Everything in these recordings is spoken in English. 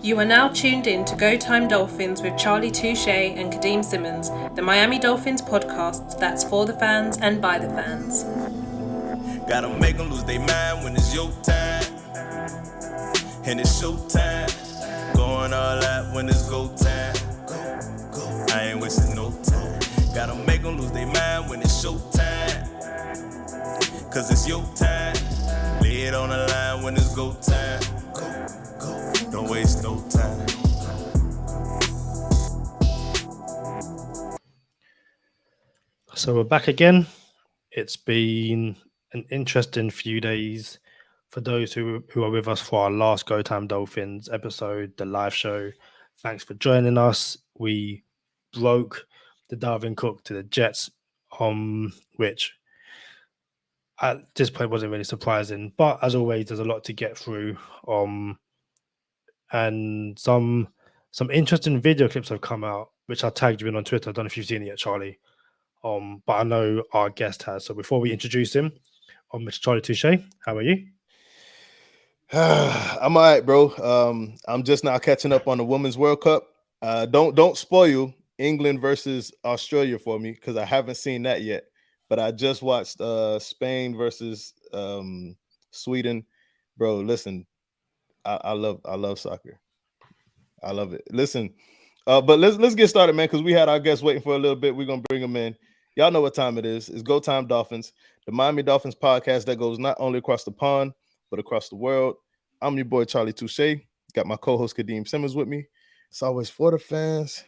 You are now tuned in to Go Time Dolphins with Charlie Touche and Kadeem Simmons, the Miami Dolphins podcast that's for the fans and by the fans. Gotta make them lose their mind when it's your time. And it's show time. Going all out when it's go time. I ain't wasting no time. Gotta make them lose their mind when it's show time. Cause it's your time. Lay it on the line when it's go time. Don't waste no time. So we're back again. It's been an interesting few days for those who are with us for our last Go Time Dolphins episode, the live show. Thanks for joining us. We broke the Dalvin Cook to the Jets, which at this point wasn't really surprising. But as always, there's a lot to get through. And some interesting video clips have come out, which I tagged you in on Twitter. I don't know if you've seen it yet, Charlie. But I know our guest has. So before we introduce him, Mr. Charlie Touche, how are you? I'm all right, bro. I'm just now catching up on the Women's World Cup. Don't spoil England versus Australia for me because I haven't seen that yet. But I just watched Spain versus Sweden. Bro, listen, I love soccer. I love it. Listen, but let's get started, man, because we had our guests waiting for a little bit. We're gonna bring them in. Y'all know what time it is. It's Go Time Dolphins, the Miami Dolphins podcast that goes not only across the pond, but across the world. I'm your boy, Charlie Touche. Got my co-host, Kadeem Simmons, with me. It's always for the fans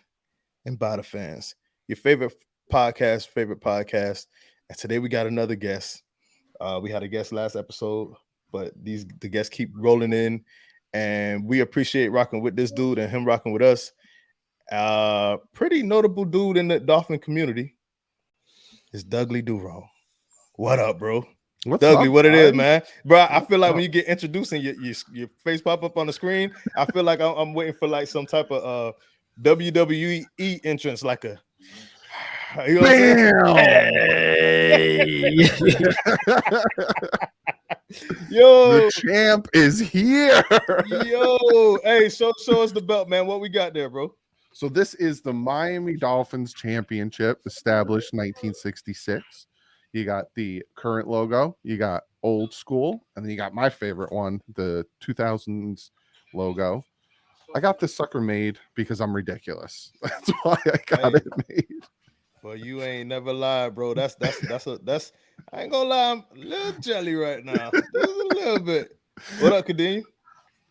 and by the fans. Your favorite podcast. And today we got another guest. We had a guest last episode, but the guests keep rolling in. And we appreciate rocking with this dude and him rocking with us. Pretty notable dude in the Dolphin community is Dudley Duvro. What up, bro? What's Dudley, up, what it is, buddy? man? Bro, I feel like when you get introduced and your face pop up on the screen, I feel like I'm waiting for like some type of WWE entrance, like a you know Bam! Yo, The champ is here. yo, hey, show us the belt, man. What we got there, bro? So this is the Miami Dolphins championship, established 1966. You got the current logo, you got old school, and then you got my favorite one, the 2000s logo. I got this sucker made because I'm ridiculous. That's why I got it made. Well, you ain't never lied, bro. That's I ain't gonna lie, I'm a little jelly right now. Just a little bit. What up, Kadeem?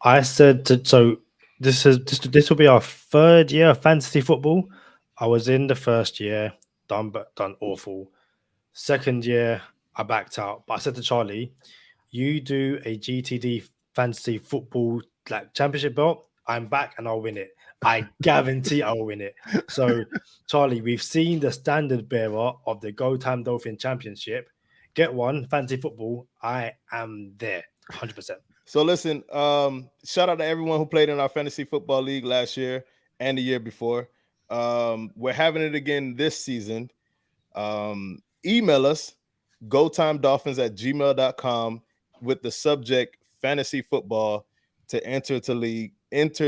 I said so. This will be our third year of fantasy football. I was in the first year, done awful. Second year, I backed out. But I said to Charlie, "You do a GTD fantasy football like championship belt. I'm back and I'll win it. I guarantee I'll win it." So, Charlie, we've seen the standard bearer of the Go Time Dolphin Championship. Get one, fantasy football. I am there, 100%. So listen, shout out to everyone who played in our fantasy football league last year and the year before. We're having it again this season. Email us, gotimedolphins@gmail.com with the subject fantasy football to enter the league. It's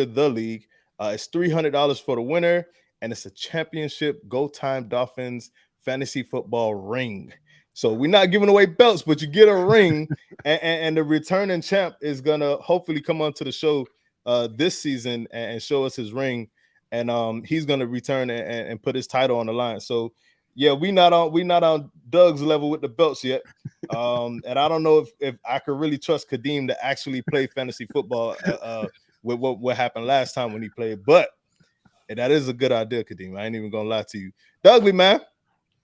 $300 for the winner, and it's a championship Go Time Dolphins fantasy football ring. So we're not giving away belts, but you get a ring, and the returning champ is gonna hopefully come onto the show this season and show us his ring, and he's gonna return and put his title on the line. So yeah, we not on Doug's level with the belts yet, and I don't know if I could really trust Kadeem to actually play fantasy football with what happened last time when he played, but that is a good idea, Kadeem. I ain't even gonna lie to you, Dudley, man.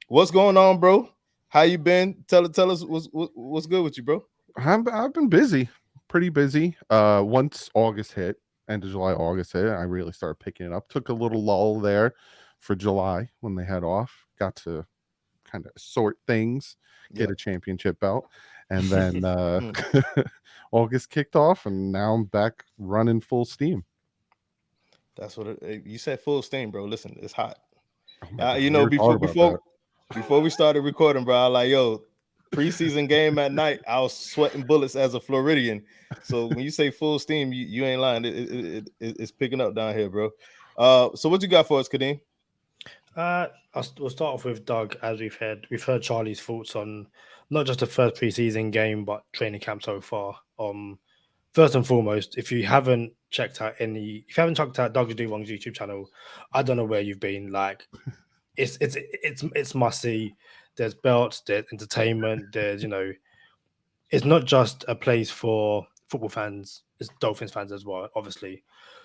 What's going on, bro? How you been? Tell us what's good with you, bro. I've been busy, pretty busy. Once August hit, end of July, August hit, I really started picking it up. Took a little lull there for July when they had off. Got to kind of sort things, get a championship belt, and then August kicked off, and now I'm back running full steam. That's what you said, full steam, bro. Listen, it's hot. Oh Before we started recording, bro, I like, yo, preseason game at night, I was sweating bullets as a Floridian. So when you say full steam, you ain't lying. It's picking up down here, bro. So what you got for us, Kadeem? We'll start off with Doug, as we've heard Charlie's thoughts on not just the first preseason game, but training camp so far. First and foremost, if you haven't checked out DouglieDoWrong's YouTube channel, I don't know where you've been. Like, it's must see. There's belts, there's entertainment, there's it's not just a place for football fans, it's Dolphins fans as well, obviously.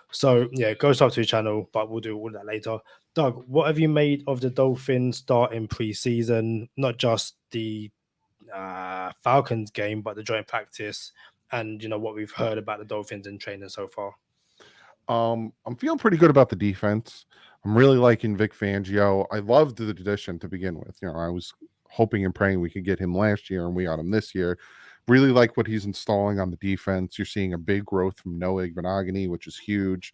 So yeah, go subscribe to your channel, but we'll do all that later. Doug, what have you made of the Dolphins starting preseason? Not just the Falcons game, but the joint practice, and what we've heard about the Dolphins in training so far. I'm feeling pretty good about the defense. I'm really liking Vic Fangio. I loved the addition to begin with. I was hoping and praying we could get him last year, and we got him this year. Really like what he's installing on the defense. You're seeing a big growth from Noah Igbenogany, which is huge.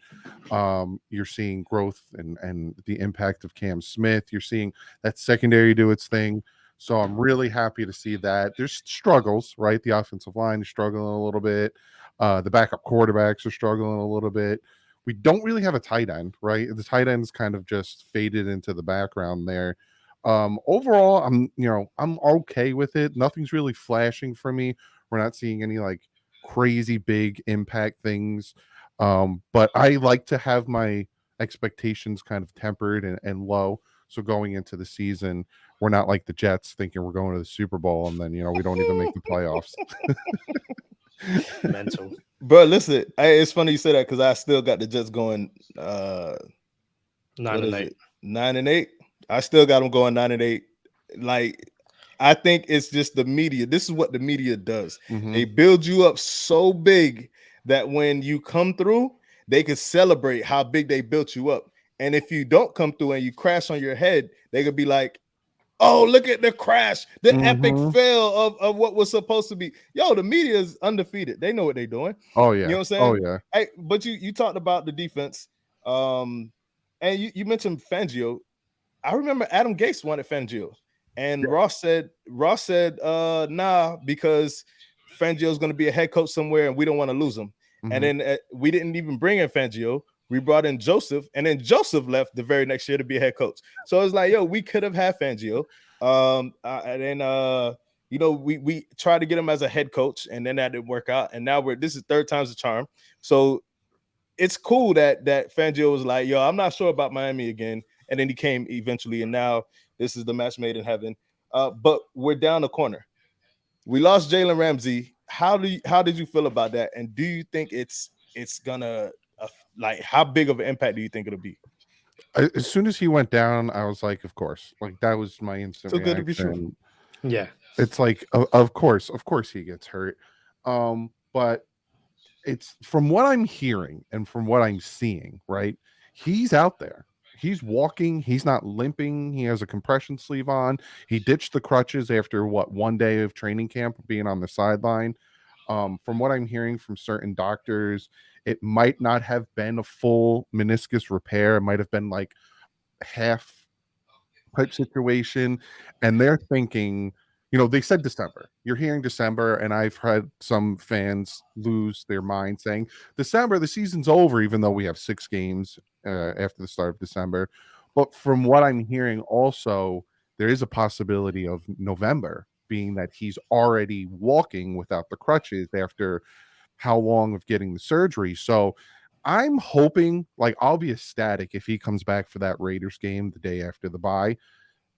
You're seeing growth and the impact of Cam Smith. You're seeing that secondary do its thing. So I'm really happy to see that. There's struggles, right? The offensive line is struggling a little bit. The backup quarterbacks are struggling a little bit. We don't really have a tight end, right? The tight end's kind of just faded into the background there. Overall, I'm okay with it. Nothing's really flashing for me. We're not seeing any like crazy big impact things. But I like to have my expectations kind of tempered and low. So going into the season, we're not like the Jets thinking we're going to the Super Bowl and then we don't even make the playoffs. Mental. Bro, listen, it's funny you say that because I still got the Jets going 9-8. 9-8. I still got them going 9-8. Like, I think it's just the media. This is what the media does. Mm-hmm. They build you up so big that when you come through, they can celebrate how big they built you up. And if you don't come through and you crash on your head, they could be like, oh, look at the crash, the epic fail of what was supposed to be. Yo, the media is undefeated. They know what they're doing. Oh, yeah. You know what I'm saying? Oh, yeah. Hey, but you talked about the defense. And you mentioned Fangio. I remember Adam Gase wanted Fangio. And Yeah. Ross said, nah, because Fangio's going to be a head coach somewhere and we don't want to lose him. Mm-hmm. And then we didn't even bring in Fangio. We brought in Joseph, and then Joseph left the very next year to be a head coach. So it's like, yo, we could have had Fangio. And then we tried to get him as a head coach, and then that didn't work out. And now this is third time's the charm. So it's cool that Fangio was like, yo, I'm not sure about Miami again. And then he came eventually, and now this is the match made in heaven. But we're down the corner. We lost Jalen Ramsey. How did you feel about that? And do you think it's gonna like, how big of an impact do you think it'll be? As soon as he went down, I was like, of course. Like, that was my instant So good reaction. to be true. Yeah. It's like, of course he gets hurt. But it's from what I'm hearing and from what I'm seeing, right? He's out there. He's walking. He's not limping. He has a compression sleeve on. He ditched the crutches after one day of training camp being on the sideline. From what I'm hearing from certain doctors, it might not have been a full meniscus repair. It might have been like half type situation. And they're thinking, they said December. You're hearing December, and I've had some fans lose their mind saying, December, the season's over, even though we have 6 games after the start of December. But from what I'm hearing also, there is a possibility of November, being that he's already walking without the crutches after how long of getting the surgery. So I'm hoping, like, I'll be ecstatic if he comes back for that Raiders game the day after the bye.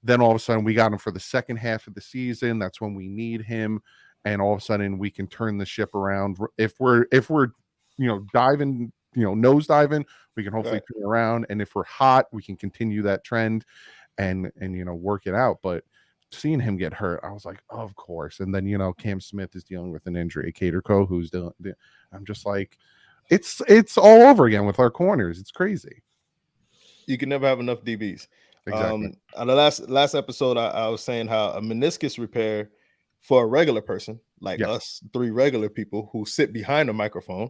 Then all of a sudden we got him for the second half of the season. That's when we need him. And all of a sudden we can turn the ship around. If we're diving, nose diving, we can hopefully turn around. And if we're hot, we can continue that trend and work it out. But seeing him get hurt, I was like, of course. And then, Cam Smith is dealing with an injury. Caterco, who's doing, I'm just like, it's all over again with our corners. It's crazy. You can never have enough DBs. Exactly. On the last episode, I was saying how a meniscus repair for a regular person like us, 3 regular people who sit behind a microphone,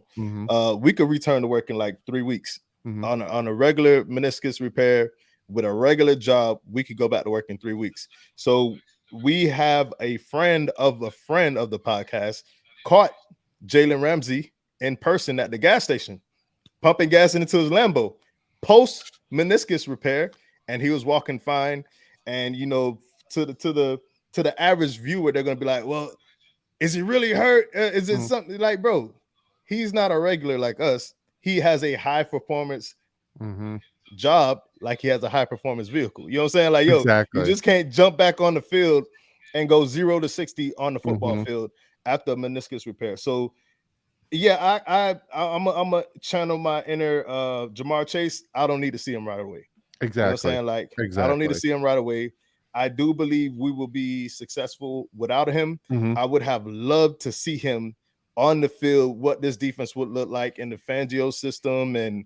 we could return to work in like 3 weeks. On a regular meniscus repair with a regular job, we could go back to work in 3 weeks. So we have a friend of the podcast caught Jalen Ramsey in person at the gas station, pumping gas into his Lambo, post meniscus repair, and he was walking fine. And to the average viewer, they're gonna be like, "Well, is he really hurt? Is it something like, bro? He's not a regular like us. He has a high performance job, like he has a high performance vehicle. You know what I'm saying? Like, yo, Exactly. you just can't jump back on the field and go 0 to 60 on the football field after a meniscus repair. So, yeah, I'm a channel my inner Jamar Chase. I don't need to see him right away. Exactly. You know what I'm saying? Like, exactly. I don't need to see him right away. I do believe we will be successful without him. I would have loved to see him on the field, what this defense would look like in the Fangio system. And,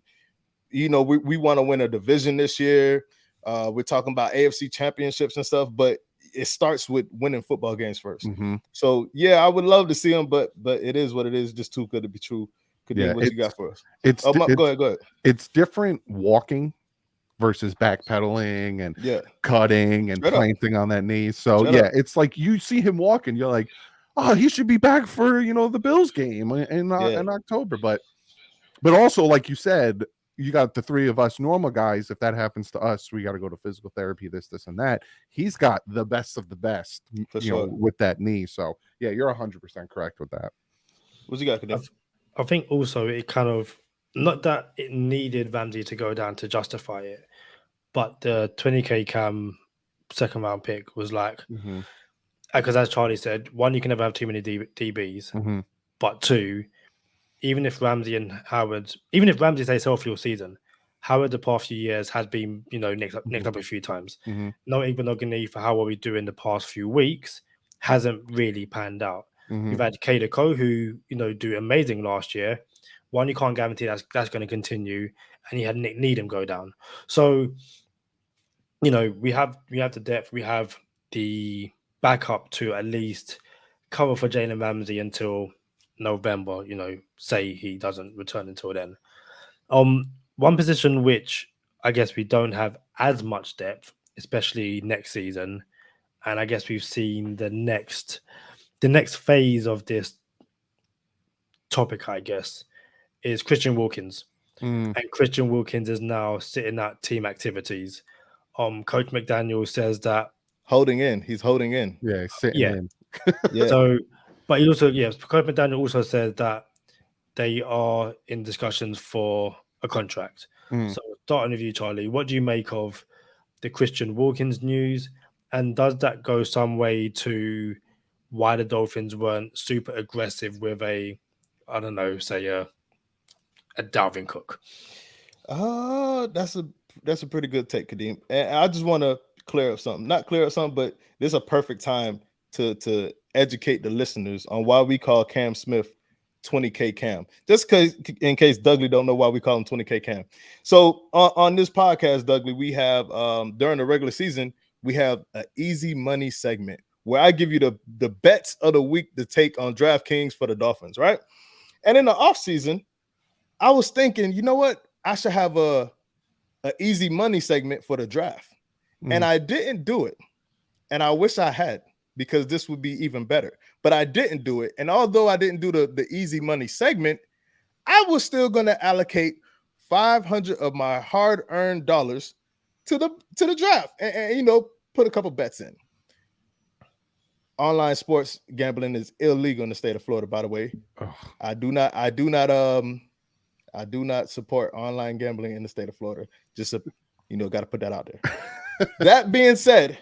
we want to win a division this year. We're talking about AFC championships and stuff, but it starts with winning football games first. So, yeah, I would love to see him, but it is what it is. Just too good to be true. Kadeem, what you got for us? Go ahead. It's different walking versus backpedaling and cutting and planting on that knee. So it's like you see him walking, you're like, oh, he should be back for the Bills game in October. But also, like you said, you got the three of us normal guys. If that happens to us, we got to go to physical therapy, this, and that. He's got the best of the best, with that knee. So yeah, you're 100% correct with that. What you got, Kadeem? I think also it kind of, not that it needed Ramsey to go down to justify it, but the 20K Cam second round pick was like, because as Charlie said, one, you can never have too many DBs, but two, even if Ramsey stays healthy all season, Howard the past few years has been, nicked up a few times. No Igbenogany for how we do in the past few weeks hasn't really panned out. You've had Kadeko, who do amazing last year. One, you can't guarantee that's going to continue, and you had Nick Needham go down. So, we have the depth, we have the backup to at least cover for Jalen Ramsey until November. Say he doesn't return until then. One position which I guess we don't have as much depth, especially next season, and I guess we've seen the next phase of this topic, I guess, is Christian Wilkins. And Christian Wilkins is now sitting at team activities. Coach McDaniel says that he's holding in. Yeah, he's sitting in. So, but he also, Coach McDaniel also said that they are in discussions for a contract. So starting with you, Charlie, what do you make of the Christian Wilkins news? And does that go some way to why the Dolphins weren't super aggressive with a Dalvin Cook? That's a pretty good take, Kadeem. And I just want to not clear up something, but this is a perfect time to educate the listeners on why we call Cam Smith 20K Cam. Just in case Dudley don't know why we call him 20K Cam. So on this podcast, Dudley, we have during the regular season, we have an easy money segment where I give you the bets of the week to take on DraftKings for the Dolphins, right? And in the offseason, I was thinking, you know what? I should have a easy money segment for the draft. And I didn't do it. And I wish I had, because this would be even better. But I didn't do it. And although I didn't do the easy money segment, I was still going to allocate 500 of my hard-earned dollars to the draft and put a couple bets in. Online sports gambling is illegal in the state of Florida, by the way. I do not support online gambling in the state of Florida. Just got to put that out there. That being said,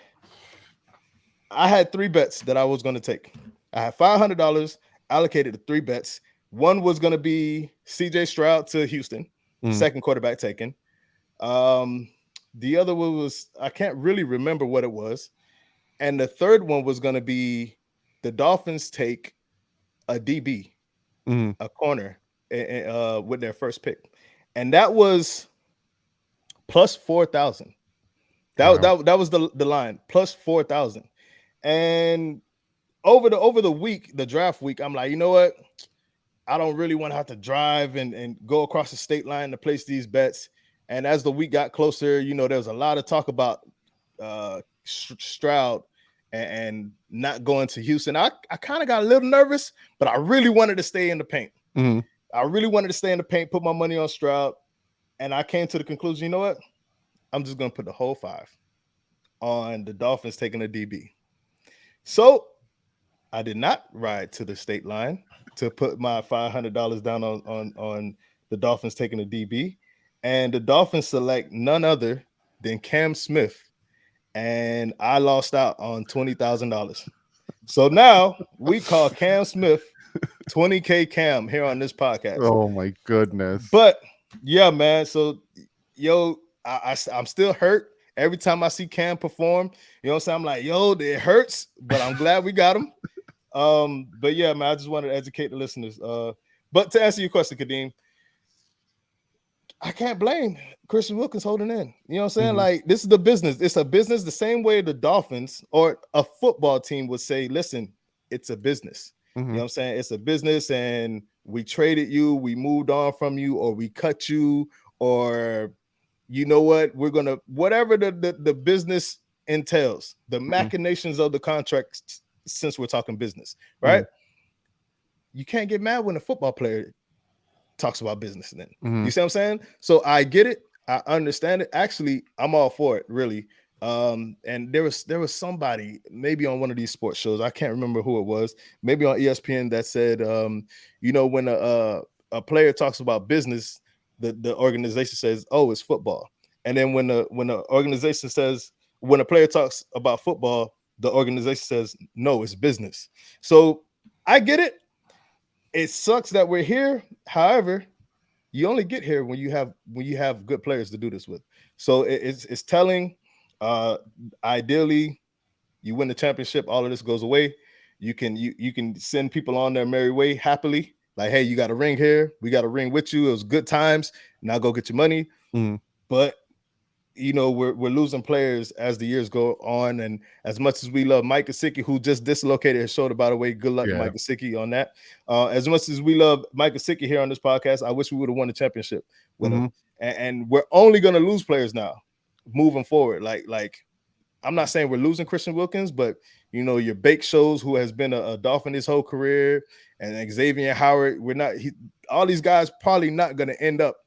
I had 3 bets that I was going to take. I had $500 allocated to 3 bets. One was going to be CJ Stroud to Houston, second quarterback taken. The other one was, I can't really remember what it was. And the third one was going to be the Dolphins take a DB, a corner, with their first pick. And that was plus 4,000. That was the line, plus 4,000. And over the week, the draft week, I'm like, you know what? I don't really want to have to drive and go across the state line to place these bets. And as the week got closer, there was a lot of talk about Stroud and not going to Houston. I kind of got a little nervous, but I really wanted to stay in the paint. Mhm. I really wanted to stay in the paint, put my money on Stroud, and I came to the conclusion, you know what? I'm just going to put the whole 5 on the Dolphins taking a DB. So I did not ride to the state line to put my $500 down on the Dolphins taking a DB, and the Dolphins select none other than Cam Smith, and I lost out on $20,000. So now we call Cam Smith 20K Cam here on this podcast. Oh my goodness. But yeah, man. So I'm still hurt every time I see Cam perform. You know what I'm saying? I'm like, yo, it hurts, but I'm glad we got him. But yeah, man, I just wanted to educate the listeners. But to answer your question, Kadeem, I can't blame Christian Wilkins holding in. You know what I'm saying? Like, this is the business. It's a business the same way the Dolphins or a football team would say, listen, it's a business. You know what I'm saying? It's a business, and we traded you, we moved on from you, or we cut you, or you know what? We're gonna whatever the business entails, the machinations of the contract, since we're talking business, right? You can't get mad when a football player talks about business then. You see what I'm saying? So I get it, I understand it. Actually, I'm all for it, really. And there was somebody maybe on one of these sports shows, I can't remember who it was, maybe on ESPN, that said, you know, when a player talks about business, the organization says, oh, it's football. And then when the organization says, when a player talks about football, the organization says, no, it's business. So I get it. It sucks that we're here. However, you only get here when you have good players to do this with. So it's telling. Ideally, you win the championship, all of this goes away. You can send people on their merry way happily. Like, hey, you got a ring here. We got a ring with you. It was good times. Now go get your money. But you know, we're losing players as the years go on. And as much as we love Mike Gesicki, who just dislocated his shoulder, by the way, good luck to Mike Gesicki on that. As much as we love Mike Gesicki here on this podcast, I wish we would have won the championship with him. And we're only going to lose players now moving forward. Like I'm not saying we're losing Christian Wilkins, but you know, your Bake Shows, who has been a Dolphin his whole career, and Xavier Howard, all these guys probably not going to end up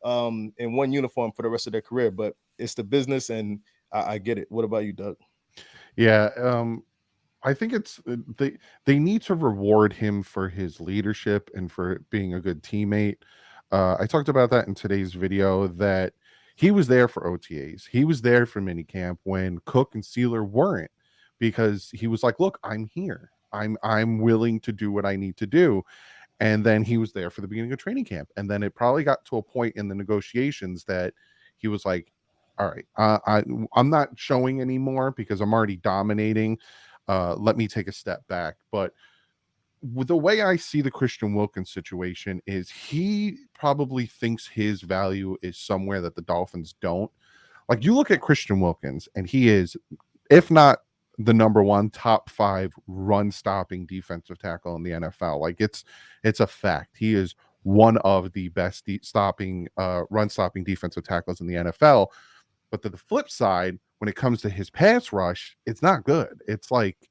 in one uniform for the rest of their career, but it's the business, and I get it. What about you, Doug? Yeah, I think it's they need to reward him for his leadership and for being a good teammate. I talked about that in today's video, that he was there for OTAs. He was there for minicamp when Cook and Sealer weren't, because he was like, look, I'm here. I'm willing to do what I need to do. And then he was there for the beginning of training camp. And then it probably got to a point in the negotiations that he was like, all right, I'm not showing anymore because I'm already dominating. Let me take a step back. But with the way I see the Christian Wilkins situation is, he probably thinks his value is somewhere that the Dolphins don't. Like, you look at Christian Wilkins, and he is, if not the number one, top 5 run stopping defensive tackle in the NFL. Like, it's a fact. He is one of the best run stopping defensive tackles in the NFL. But to the flip side, when it comes to his pass rush, it's not good. It's like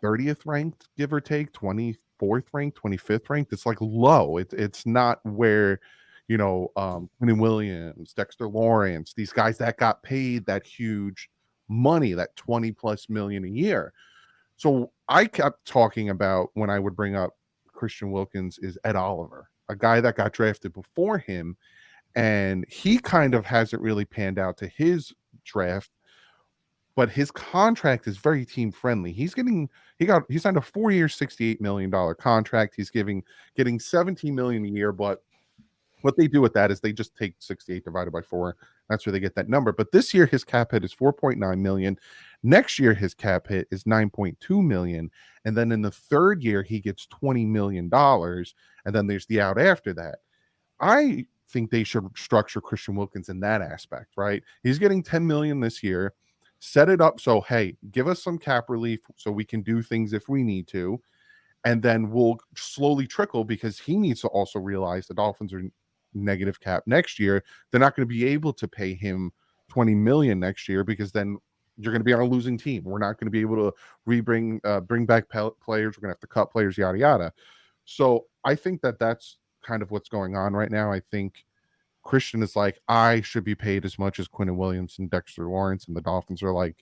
30th ranked, give or take, 24th ranked, 25th ranked. It's like low. It's not where, you know, Quentin Williams, Dexter Lawrence, these guys that got paid that huge money, that 20+ million a year. So I kept talking about, when I would bring up Christian Wilkins, is Ed Oliver, a guy that got drafted before him. And he kind of hasn't really panned out to his draft, but his contract is very team friendly. He signed a 4-year, $68 million contract. He's getting $17 million a year, but what they do with that is they just take 68 divided by 4. That's where they get that number. But this year his cap hit is $4.9 million. Next year his cap hit is $9.2 million. And then in the third year he gets $20 million. And then there's the out after that. I think they should structure Christian Wilkins in that aspect, right? He's getting $10 million this year. Set it up so, hey, give us some cap relief so we can do things if we need to. And then we'll slowly trickle, because he needs to also realize the Dolphins are negative cap next year. They're not going to be able to pay him $20 million next year, because then you're going to be on a losing team. We're not going to be able to bring back players. We're going to have to cut players, yada yada. So I think that's kind of what's going on right now. I think Christian is like, I should be paid as much as Quinnen Williams and Dexter Lawrence, and the Dolphins are like,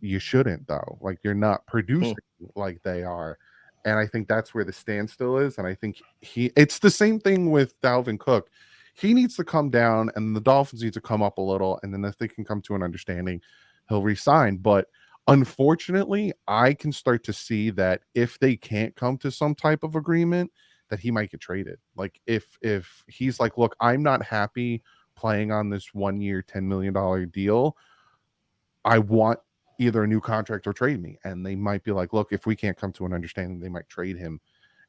you shouldn't though. Like, you're not producing like they are. And I think that's where the standstill is. And I think it's the same thing with Dalvin Cook. He needs to come down and the Dolphins need to come up a little. And then if they can come to an understanding, he'll resign. But unfortunately, I can start to see that if they can't come to some type of agreement, that he might get traded. Like if he's like, look, I'm not happy playing on this 1 year, $10 million deal. I want either a new contract or trade me. And they might be like, look, if we can't come to an understanding, they might trade him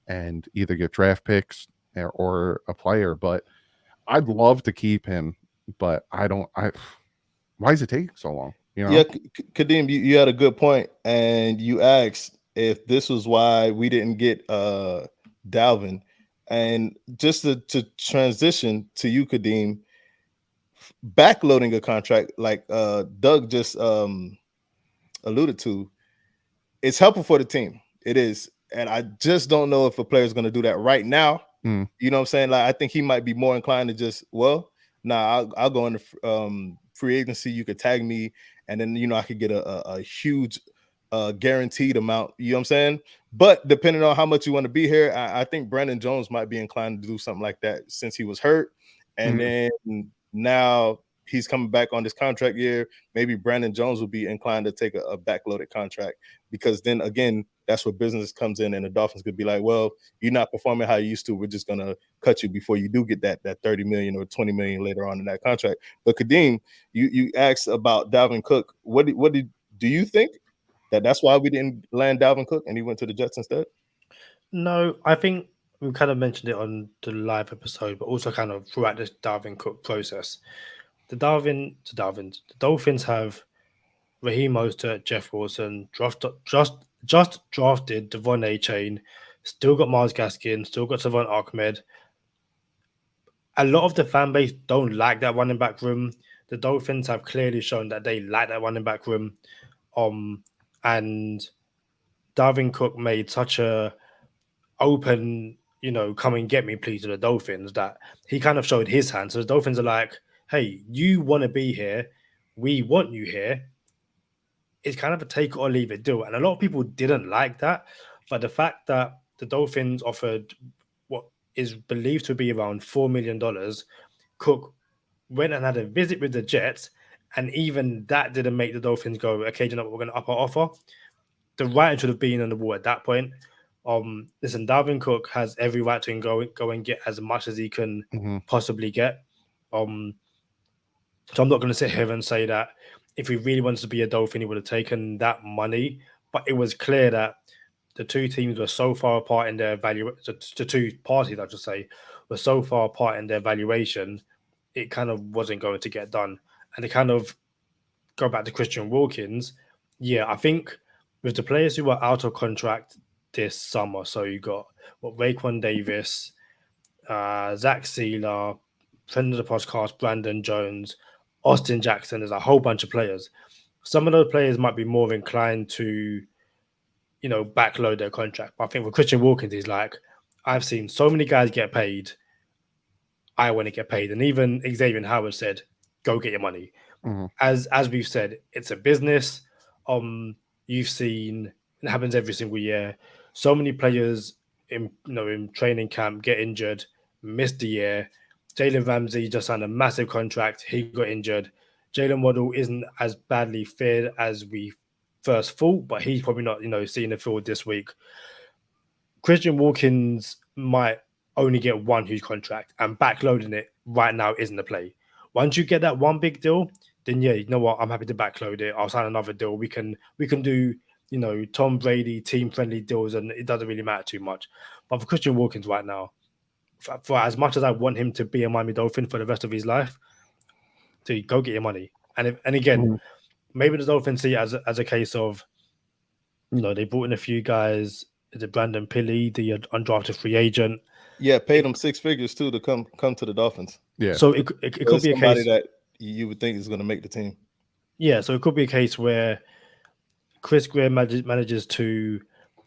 and either get draft picks or a player. But I'd love to keep him, but why does it take so long? You know? Yeah, Kadeem, you had a good point, and you asked if this was why we didn't get Dalvin. And just to transition to you, Kadeem, backloading a contract like Doug just alluded to, it's helpful for the team. It is. And I just don't know if a player is going to do that right now. You know what I'm saying? Like, I think he might be more inclined to just, I'll go into free agency. You could tag me, and then, you know, I could get a huge guaranteed amount. You know what I'm saying? But depending on how much you want to be here, I think Brandon Jones might be inclined to do something like that since he was hurt. And then now he's coming back on this contract year. Maybe Brandon Jones will be inclined to take a backloaded contract, because then again, that's where business comes in, and the Dolphins could be like, well, you're not performing how you used to. We're just going to cut you before you do get that $30 million or $20 million later on in that contract. But Kadeem, you asked about Dalvin Cook. Do you think that's why we didn't land Dalvin Cook and he went to the Jets instead? No, I think we kind of mentioned it on the live episode, but also kind of throughout this Dalvin Cook process. The Dolphins have Raheem Mostert, Jeff Wilson, just drafted Devon A-Chain, still got Myles Gaskin, still got Savon Ahmed. A lot of the fan base don't like that running back room. The Dolphins have clearly shown that they like that running back room. And Dalvin Cook made such a open, you know, come and get me please to the Dolphins that he kind of showed his hand. So the Dolphins are like, hey, you want to be here, we want you here. It's kind of a take or leave it deal. And a lot of people didn't like that. But the fact that the Dolphins offered what is believed to be around $4 million, Cook went and had a visit with the Jets, and even that didn't make the Dolphins go, okay, you know what, we're going to up our offer. The writing should have been on the wall at that point. Listen, Dalvin Cook has every right to go and get as much as he can possibly get. So I'm not going to sit here and say that if he really wants to be a Dolphin, he would have taken that money. But it was clear that the two teams were so far apart in their the two parties, I should say, were so far apart in their valuation, it kind of wasn't going to get done. And to kind of go back to Christian Wilkins, yeah, I think with the players who were out of contract this summer, so you got Raekwon Davis, Zach Sealer, friend of the podcast, Brandon Jones, Austin Jackson. There's a whole bunch of players. Some of those players might be more inclined to, you know, backload their contract. But I think with Christian Wilkins, he's like, I've seen so many guys get paid. I want to get paid. And even Xavier Howard said, go get your money. As we've said, it's a business. You've seen, it happens every single year. So many players in training camp get injured, missed the year. Jalen Ramsey just signed a massive contract. He got injured. Jalen Waddle isn't as badly fared as we first thought, but he's probably not, seeing the field this week. Christian Wilkins might only get one huge contract, and backloading it right now isn't the play. Once you get that one big deal, then yeah, you know what? I'm happy to backload it. I'll sign another deal. We can do, Tom Brady team-friendly deals, and it doesn't really matter too much. But for Christian Wilkins right now, for as much as I want him to be a Miami Dolphin for the rest of his life, to go get your money. And again, maybe the Dolphins see it as a case of, they brought in a few guys. Is it Brandon Pilley, the undrafted free agent? Yeah, paid him $6 figures too to come to the Dolphins. Yeah. So it could be a case that you would think is going to make the team. Yeah, so it could be a case where Chris Greer manages to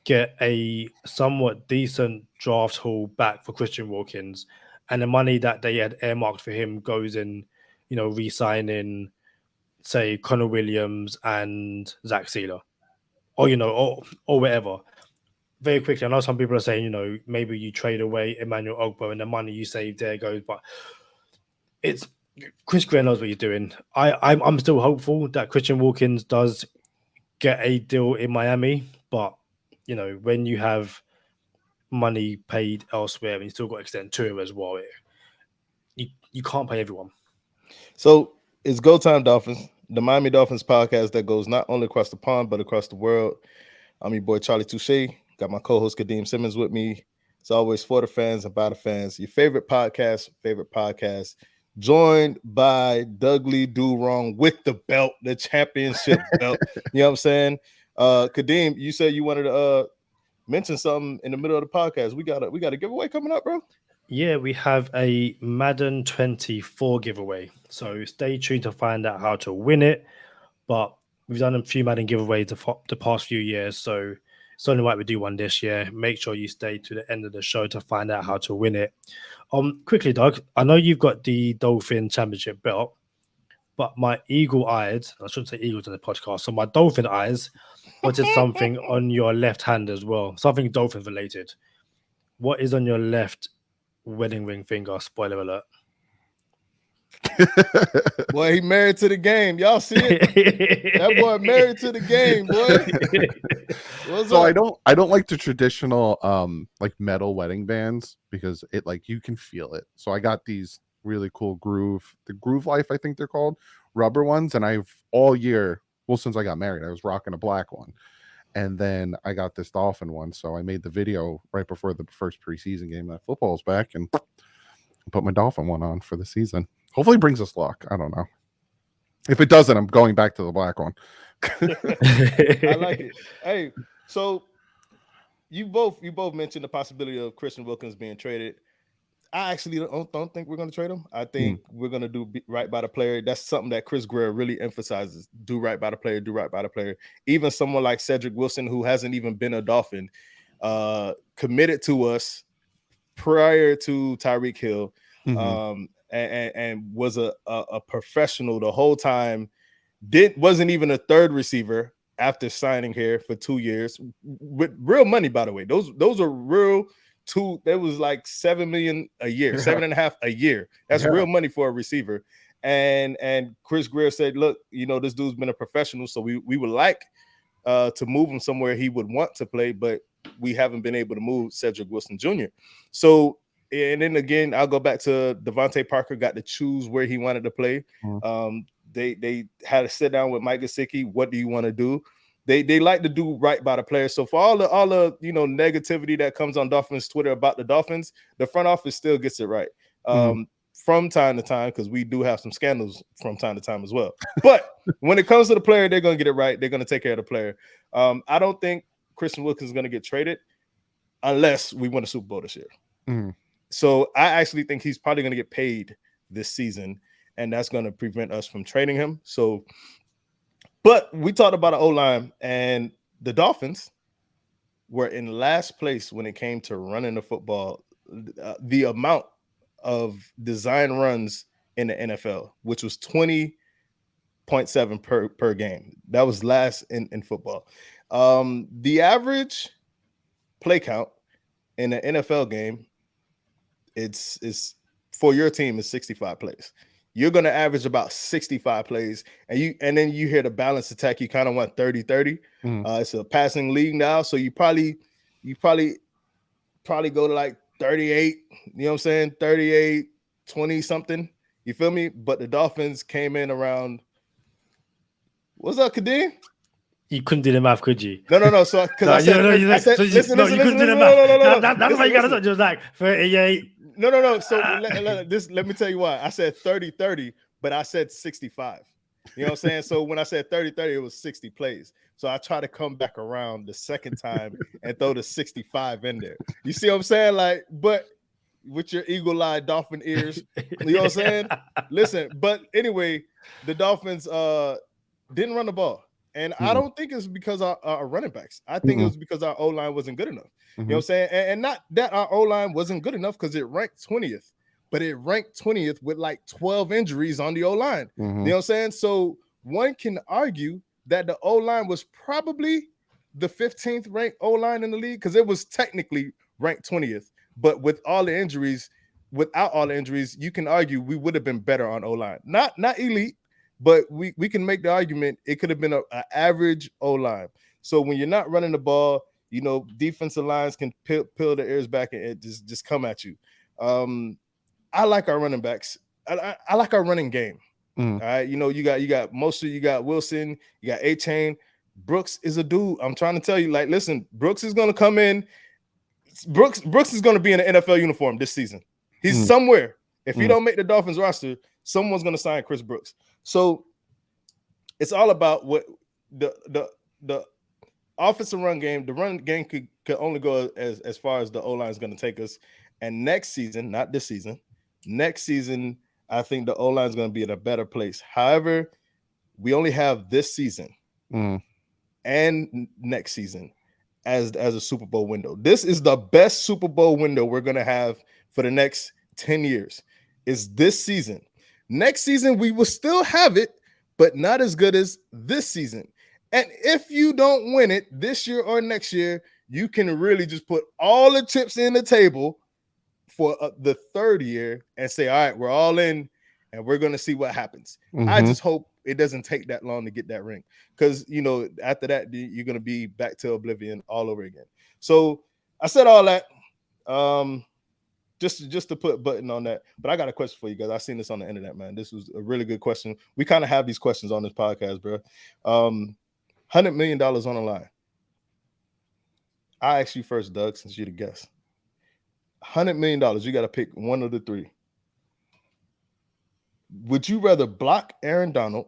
get a somewhat decent draft haul back for Christian Wilkins, and the money that they had earmarked for him goes in, re-signing, say, Connor Williams and Zach Sealer, or or whatever. Very quickly, I know some people are saying, maybe you trade away Emmanuel Ogbo and the money you save there goes, but it's Chris Greer knows what he's doing. I'm still hopeful that Christian Wilkins does get a deal in Miami, but when you have money paid elsewhere and you still got to extend to him as well, you can't pay everyone. So it's Go Time Dolphins, the Miami Dolphins podcast that goes not only across the pond but across the world. I'm your boy Charlie Touche. Got my co-host Kadeem Simmons with me. It's always for the fans and by the fans. Your favorite podcast. Joined by DouglieDoWrong with the belt, the championship belt. You know what I'm saying? Kadeem, you said you wanted to mention something in the middle of the podcast. We got a giveaway coming up, bro. Yeah, we have a Madden 24 giveaway. So stay tuned to find out how to win it. But we've done a few Madden giveaways the past few years, so it's only right we do one this year. Make sure you stay to the end of the show to find out how to win it. Quickly, Doug, I know you've got the Dolphin Championship belt, but my eagle-eyed, I shouldn't say eagles in the podcast, so my dolphin eyes wanted something on your left hand as well, something dolphin related. What is on your left wedding ring finger? Spoiler alert. Boy, he married to the game. Y'all see it? That boy married to the game, boy. What's so up? I don't like the traditional like metal wedding bands because it like you can feel it. So I got these really cool the Groove Life, I think they're called, rubber ones, and I've all year, well, since I got married, I was rocking a black one. And then I got this dolphin one. So I made the video right before the first preseason game that football's back and put my dolphin one on for the season. Hopefully it brings us luck. I don't know. If it doesn't, I'm going back to the black one. I like it. Hey, so you both mentioned the possibility of Christian Wilkins being traded. I actually don't think we're going to trade him. I think we're going to do right by the player. That's something that Chris Greer really emphasizes. Do right by the player, do right by the player. Even someone like Cedric Wilson, who hasn't even been a Dolphin, committed to us prior to Tyreek Hill, and was a professional the whole time. Wasn't even a third receiver after signing here for 2 years with real money, by the way. Those are real. That was like $7 million a year, $7.5 a year. That's real money for a receiver. And Chris Greer said, look, this dude's been a professional, so we would like to move him somewhere he would want to play, but we haven't been able to move Cedric Wilson Jr. So, and then again, I'll go back to Devontae Parker got to choose where he wanted to play. They had to sit down with Mike Gesicki. What do you want to do? They like to do right by the players. So for all the negativity that comes on Dolphins Twitter about the Dolphins, the front office still gets it right from time to time, because we do have some scandals from time to time as well. But when it comes to the player, they're going to get it right. They're going to take care of the player. I don't think Christian Wilkins is going to get traded unless we win a Super Bowl this year. So I actually think he's probably going to get paid this season, and that's going to prevent us from trading him. So, but we talked about an O-line, and the Dolphins were in last place when it came to running the football. The amount of design runs in the NFL, which was 20.7 per game. That was last in football. The average play count in an NFL game, it's for your team is 65 plays. You're going to average about 65 plays, and then you hear the balanced attack. You kind of want 30-30. It's a passing league now, so you probably go to like 38. You know what I'm saying? 38, 20 something. You feel me? But the Dolphins came in around. What's up, Kadeem? You couldn't do the math, could you? No. So because you couldn't do the math. That's why you got to do like 38. No. So let me tell you why. I said 30-30, but I said 65. You know what I'm saying? So when I said 30-30, it was 60 plays. So I try to come back around the second time and throw the 65 in there. You see what I'm saying? Like, but with your eagle-eyed dolphin ears, you know what I'm saying? Listen, but anyway, the Dolphins didn't run the ball. And I don't think it's because our running backs. I think it was because our O-line wasn't good enough. You know what I'm saying? And not that our O-line wasn't good enough, because it ranked 20th, but it ranked 20th with like 12 injuries on the O-line. You know what I'm saying? So one can argue that the O-line was probably the 15th ranked O-line in the league, because it was technically ranked 20th. But with all the injuries, without all the injuries, you can argue we would have been better on O-line. Not elite, but we can make the argument it could have been an average O-line. So when you're not running the ball, you know, defensive lines can peel their ears back and just come at you. I like our running backs. I like our running game. All right, you know, you got Mosley, you got Wilson, you got A-Chain. Brooks is a dude. I'm trying to tell you, like, listen, Brooks is going to come in. Brooks is going to be in an NFL uniform this season. He's somewhere. If he don't make the Dolphins roster, someone's going to sign Chris Brooks. So it's all about what the offensive run game. The run game could only go as far as the O-line is going to take us. And next season, not this season, next season, I think the O-line is going to be in a better place. However, we only have this season and next season as a Super Bowl window. This is the best Super Bowl window we're going to have for the next 10 years. Is this season. Next season, we will still have it, but not as good as this season. And if you don't win it this year or next year, you can really just put all the chips in the table for the third year and say, all right, we're all in and we're going to see what happens. I just hope it doesn't take that long to get that ring, because, you know, after that, you're going to be back to oblivion all over again. So I said all that. Just to put a button on that. But I got a question for you guys. I seen this on the internet, man. This was a really good question. We kind of have these questions on this podcast, bro. $100 million on the line. I ask you first, Doug, since you're the guest. $100 million. You got to pick one of the three. Would you rather block Aaron Donald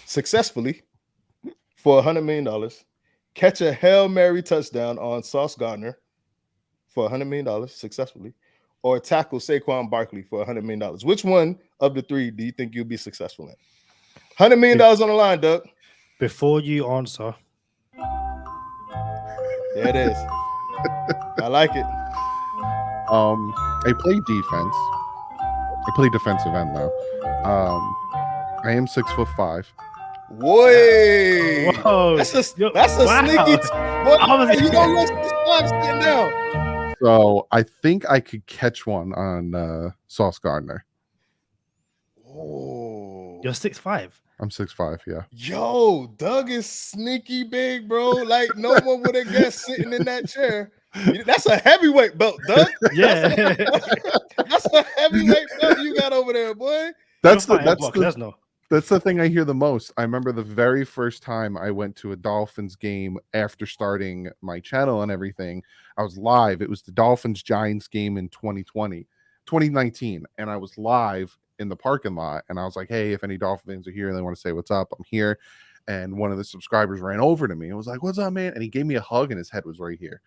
successfully for $100 million, catch a Hail Mary touchdown on Sauce Gardner for $100 million successfully, or tackle Saquon Barkley for $100 million? Which one of the three do you think you'll be successful in? $100 million on the line, Doug. Before you answer. There it is. I like it. I play defense. I play defensive end, though. I am 6'5". Boy, Whoa. that's a Wow. sneaky. Boy, you don't let this time sitting down. So I think I could catch one on Sauce Gardner. Oh, You're 6'5". I'm 6'5", yeah. Yo, Doug is sneaky big, bro. Like no one would have guessed sitting in that chair. That's a heavyweight belt, Doug. Yeah. That's a heavyweight belt you got over there, boy. That's the thing I hear the most. I remember the very first time I went to a Dolphins game after starting my channel and everything. I was live. It was the Dolphins-Giants game in 2019. And I was live in the parking lot. And I was like, hey, if any Dolphins are here and they want to say what's up, I'm here. And one of the subscribers ran over to me and was like, what's up, man? And he gave me a hug and his head was right here.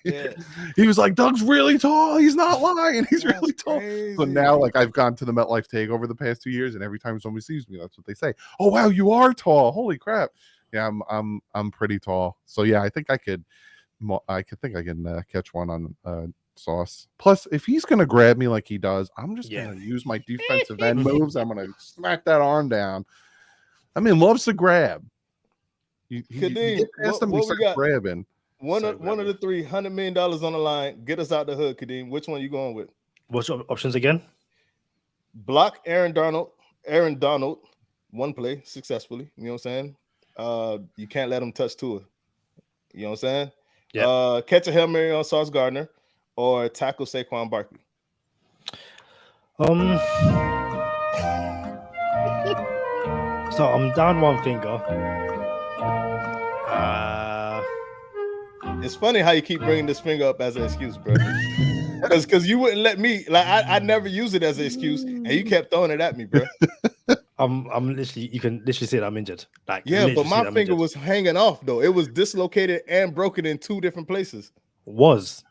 Yeah. He was like, Doug's really tall. He's not lying. He's really tall. Crazy. So now, like, I've gone to the MetLife takeover the past 2 years, and every time somebody sees me, that's what they say. Oh wow, you are tall. Holy crap. Yeah, I'm pretty tall. So yeah, I think I can catch one on Sauce. Plus, if he's gonna grab me like he does, I'm just gonna use my defensive end moves. I'm gonna smack that arm down. I mean, loves to grab. You get past him, he starts grabbing. One of the three, $100 million on the line. Get us out the hood, Kadeem. Which one you going with? What's your options again? Block Aaron Donald, one play successfully. You know what I'm saying? You can't let him touch Tua. You know what I'm saying? Yeah. Catch a Hail Mary on Sauce Gardner, or tackle Saquon Barkley. So I'm down one finger. It's funny how you keep bringing this finger up as an excuse, bro. Because you wouldn't let me. Like I never use it as an excuse, and you kept throwing it at me, bro. I'm literally. You can literally see that I'm injured. Like yeah, but my finger was hanging off though. It was dislocated and broken in two different places. It's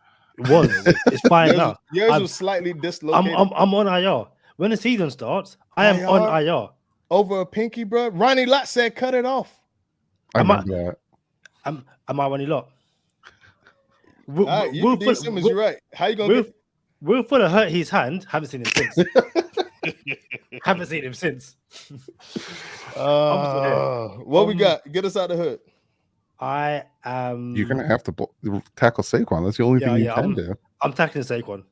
fine now. Yours was slightly dislocated. I'm on IR. When the season starts, I am on IR. over a pinky, bro. Ronnie Lott said cut it off. I Am I- remember that. Am I running lot? All right, you Dean Simmons, you're right. How you gonna get? Will Fuller hurt his hand. Haven't seen him since. Haven't seen him since. What we got? Get us out the hood. I am. You're gonna have to tackle Saquon. That's the only thing you can do. I'm tackling Saquon.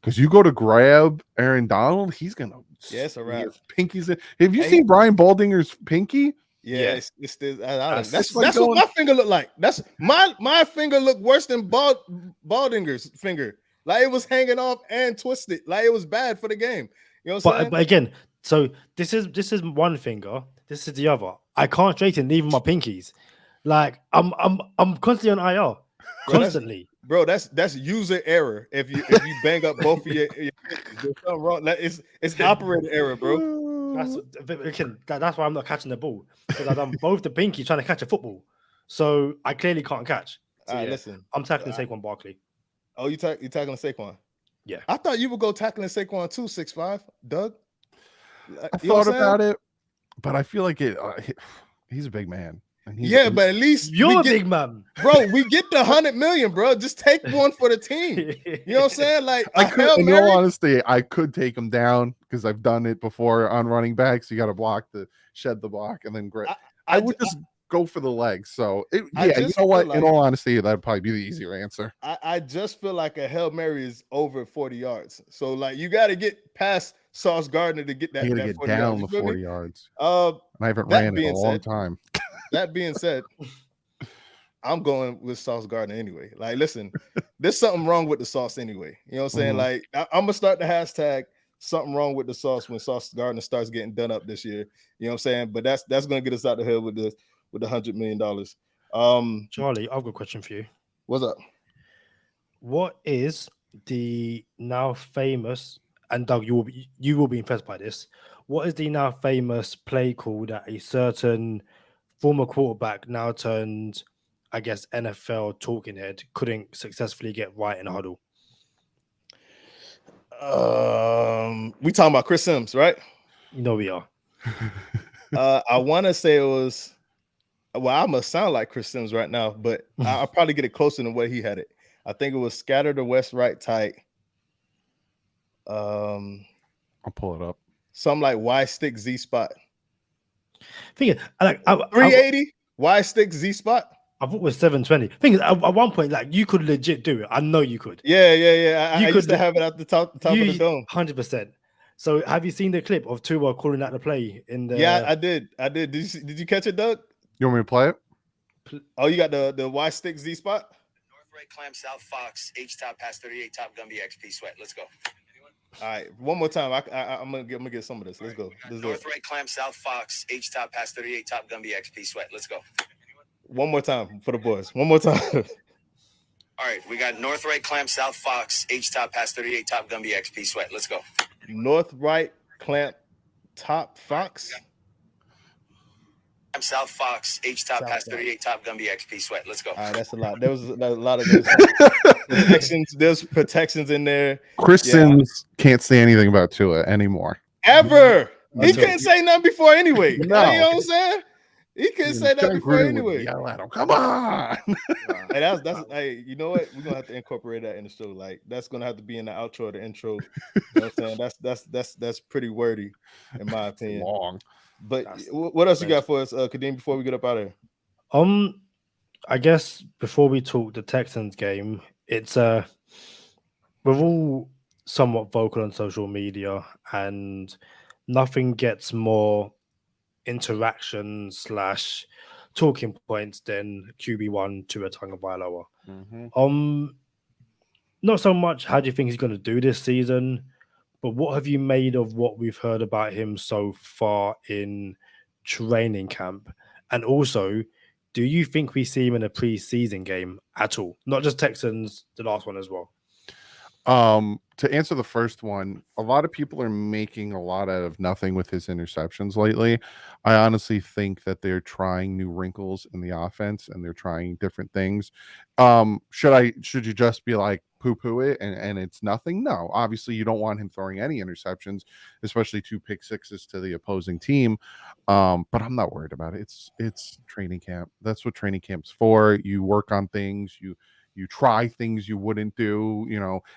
Because you go to grab Aaron Donald, he's gonna. Yeah, it's a wrap. Pinkies in. Have you seen Brian Baldinger's pinky? Yeah. It's that's like what my finger looked like. That's my finger looked worse than Baldinger's finger. Like it was hanging off and twisted. Like it was bad for the game. You know what I'm saying? But again, so this is one finger. This is the other. I can't straighten even my pinkies. Like I'm constantly on IR. Constantly. Bro, that's user error. If you bang up both of your there's something wrong. It's operator error, bro. That's why I'm not catching the ball. Because I've done both the pinky trying to catch a football. So I clearly can't catch. So listen. I'm tackling Saquon Barkley. Oh, you tackling Saquon? Yeah. I thought you would go tackling Saquon too, 6'5", Doug. I thought about it, but I feel like he's a big man. But at least you're a big man, bro. We get the 100 million, bro. Just take one for the team. You know what I'm saying? Like, in all honesty, I could take him down because I've done it before on running backs. You got to block shed the block, and then grab. I would just go for the legs. So you know what? In all honesty, that'd probably be the easier answer. I just feel like a Hail Mary is over 40 yards. So like you got to get past Sauce Gardner to get that. You got to get down the 40 yards. And I haven't ran in a long time. That being said, I'm going with Sauce Gardner anyway. Like, listen, there's something wrong with the sauce anyway. You know what I'm saying? Like, I'm gonna start the hashtag something wrong with the sauce when Sauce Gardner starts getting done up this year. You know what I'm saying? But that's gonna get us out the hill with the $100 million. Charlie, I've got a question for you. What's up? What is the now famous, and Doug, you will be impressed by this. What is the now famous play call that a certain former quarterback, now turned, I guess, NFL talking head, couldn't successfully get right in a huddle? We talking about Chris Sims, right? You know we are. I want to say it was. Well, I must sound like Chris Sims right now, but I'll probably get it closer than what he had it. I think it was scatter the west right tight. I'll pull it up. Something like Y stick Z spot. Thing is, 380 Y stick Z spot. I thought it was 720. Thing is, at one point, like you could legit do it. I know you could. Yeah. I used to have it at the top of the dome. 100%. So, have you seen the clip of Tua calling out the play in the? Yeah, I did. Did you catch it, Doug? You want me to play it? Oh, you got the Y stick Z spot. North right clamp, south fox, H top, pass 38, top Gumby, XP sweat. Let's go. All right, one more time. I'm gonna get some of this. Let's go. North right clamp, south fox, H top, pass 38, top Gumby, XP sweat. Let's go. One more time for the boys. One more time. All right, we got north right clamp, south fox, H top, pass 38, top Gumby, XP sweat. Let's go. North right clamp, top fox. South fox, H top, pass 38, top Gumby, XP sweat. Let's go. All right, that's a lot. There was a lot of those protections. There's protections in there. Chris Sims can't say anything about Tua anymore. He couldn't say nothing before anyway. No. You know what I'm saying? He couldn't say that before anyway. Yell at him. Come on. Hey, that's hey, you know what? We're gonna have to incorporate that in the show. Like that's gonna have to be in the outro or the intro. You know what I'm saying? That's pretty wordy, in my opinion. Long. But what else you got for us, Kadeem, before we get up out of here? I guess before we talk the Texans game, it's we're all somewhat vocal on social media, and nothing gets more interaction / talking points than QB1 Tua Tagovailoa. Not so much how do you think he's going to do this season, but what have you made of what we've heard about him so far in training camp? And also, do you think we see him in a preseason game at all? Not just Texans, the last one as well. To answer the first one, a lot of people are making a lot out of nothing with his interceptions lately. I honestly think that they're trying new wrinkles in the offense and they're trying different things. Should you just be like poo-poo it and it's nothing? No, obviously you don't want him throwing any interceptions, especially 2 pick sixes to the opposing team. But I'm not worried about it. It's training camp. That's what training camp's for. You work on things, you try things you wouldn't do,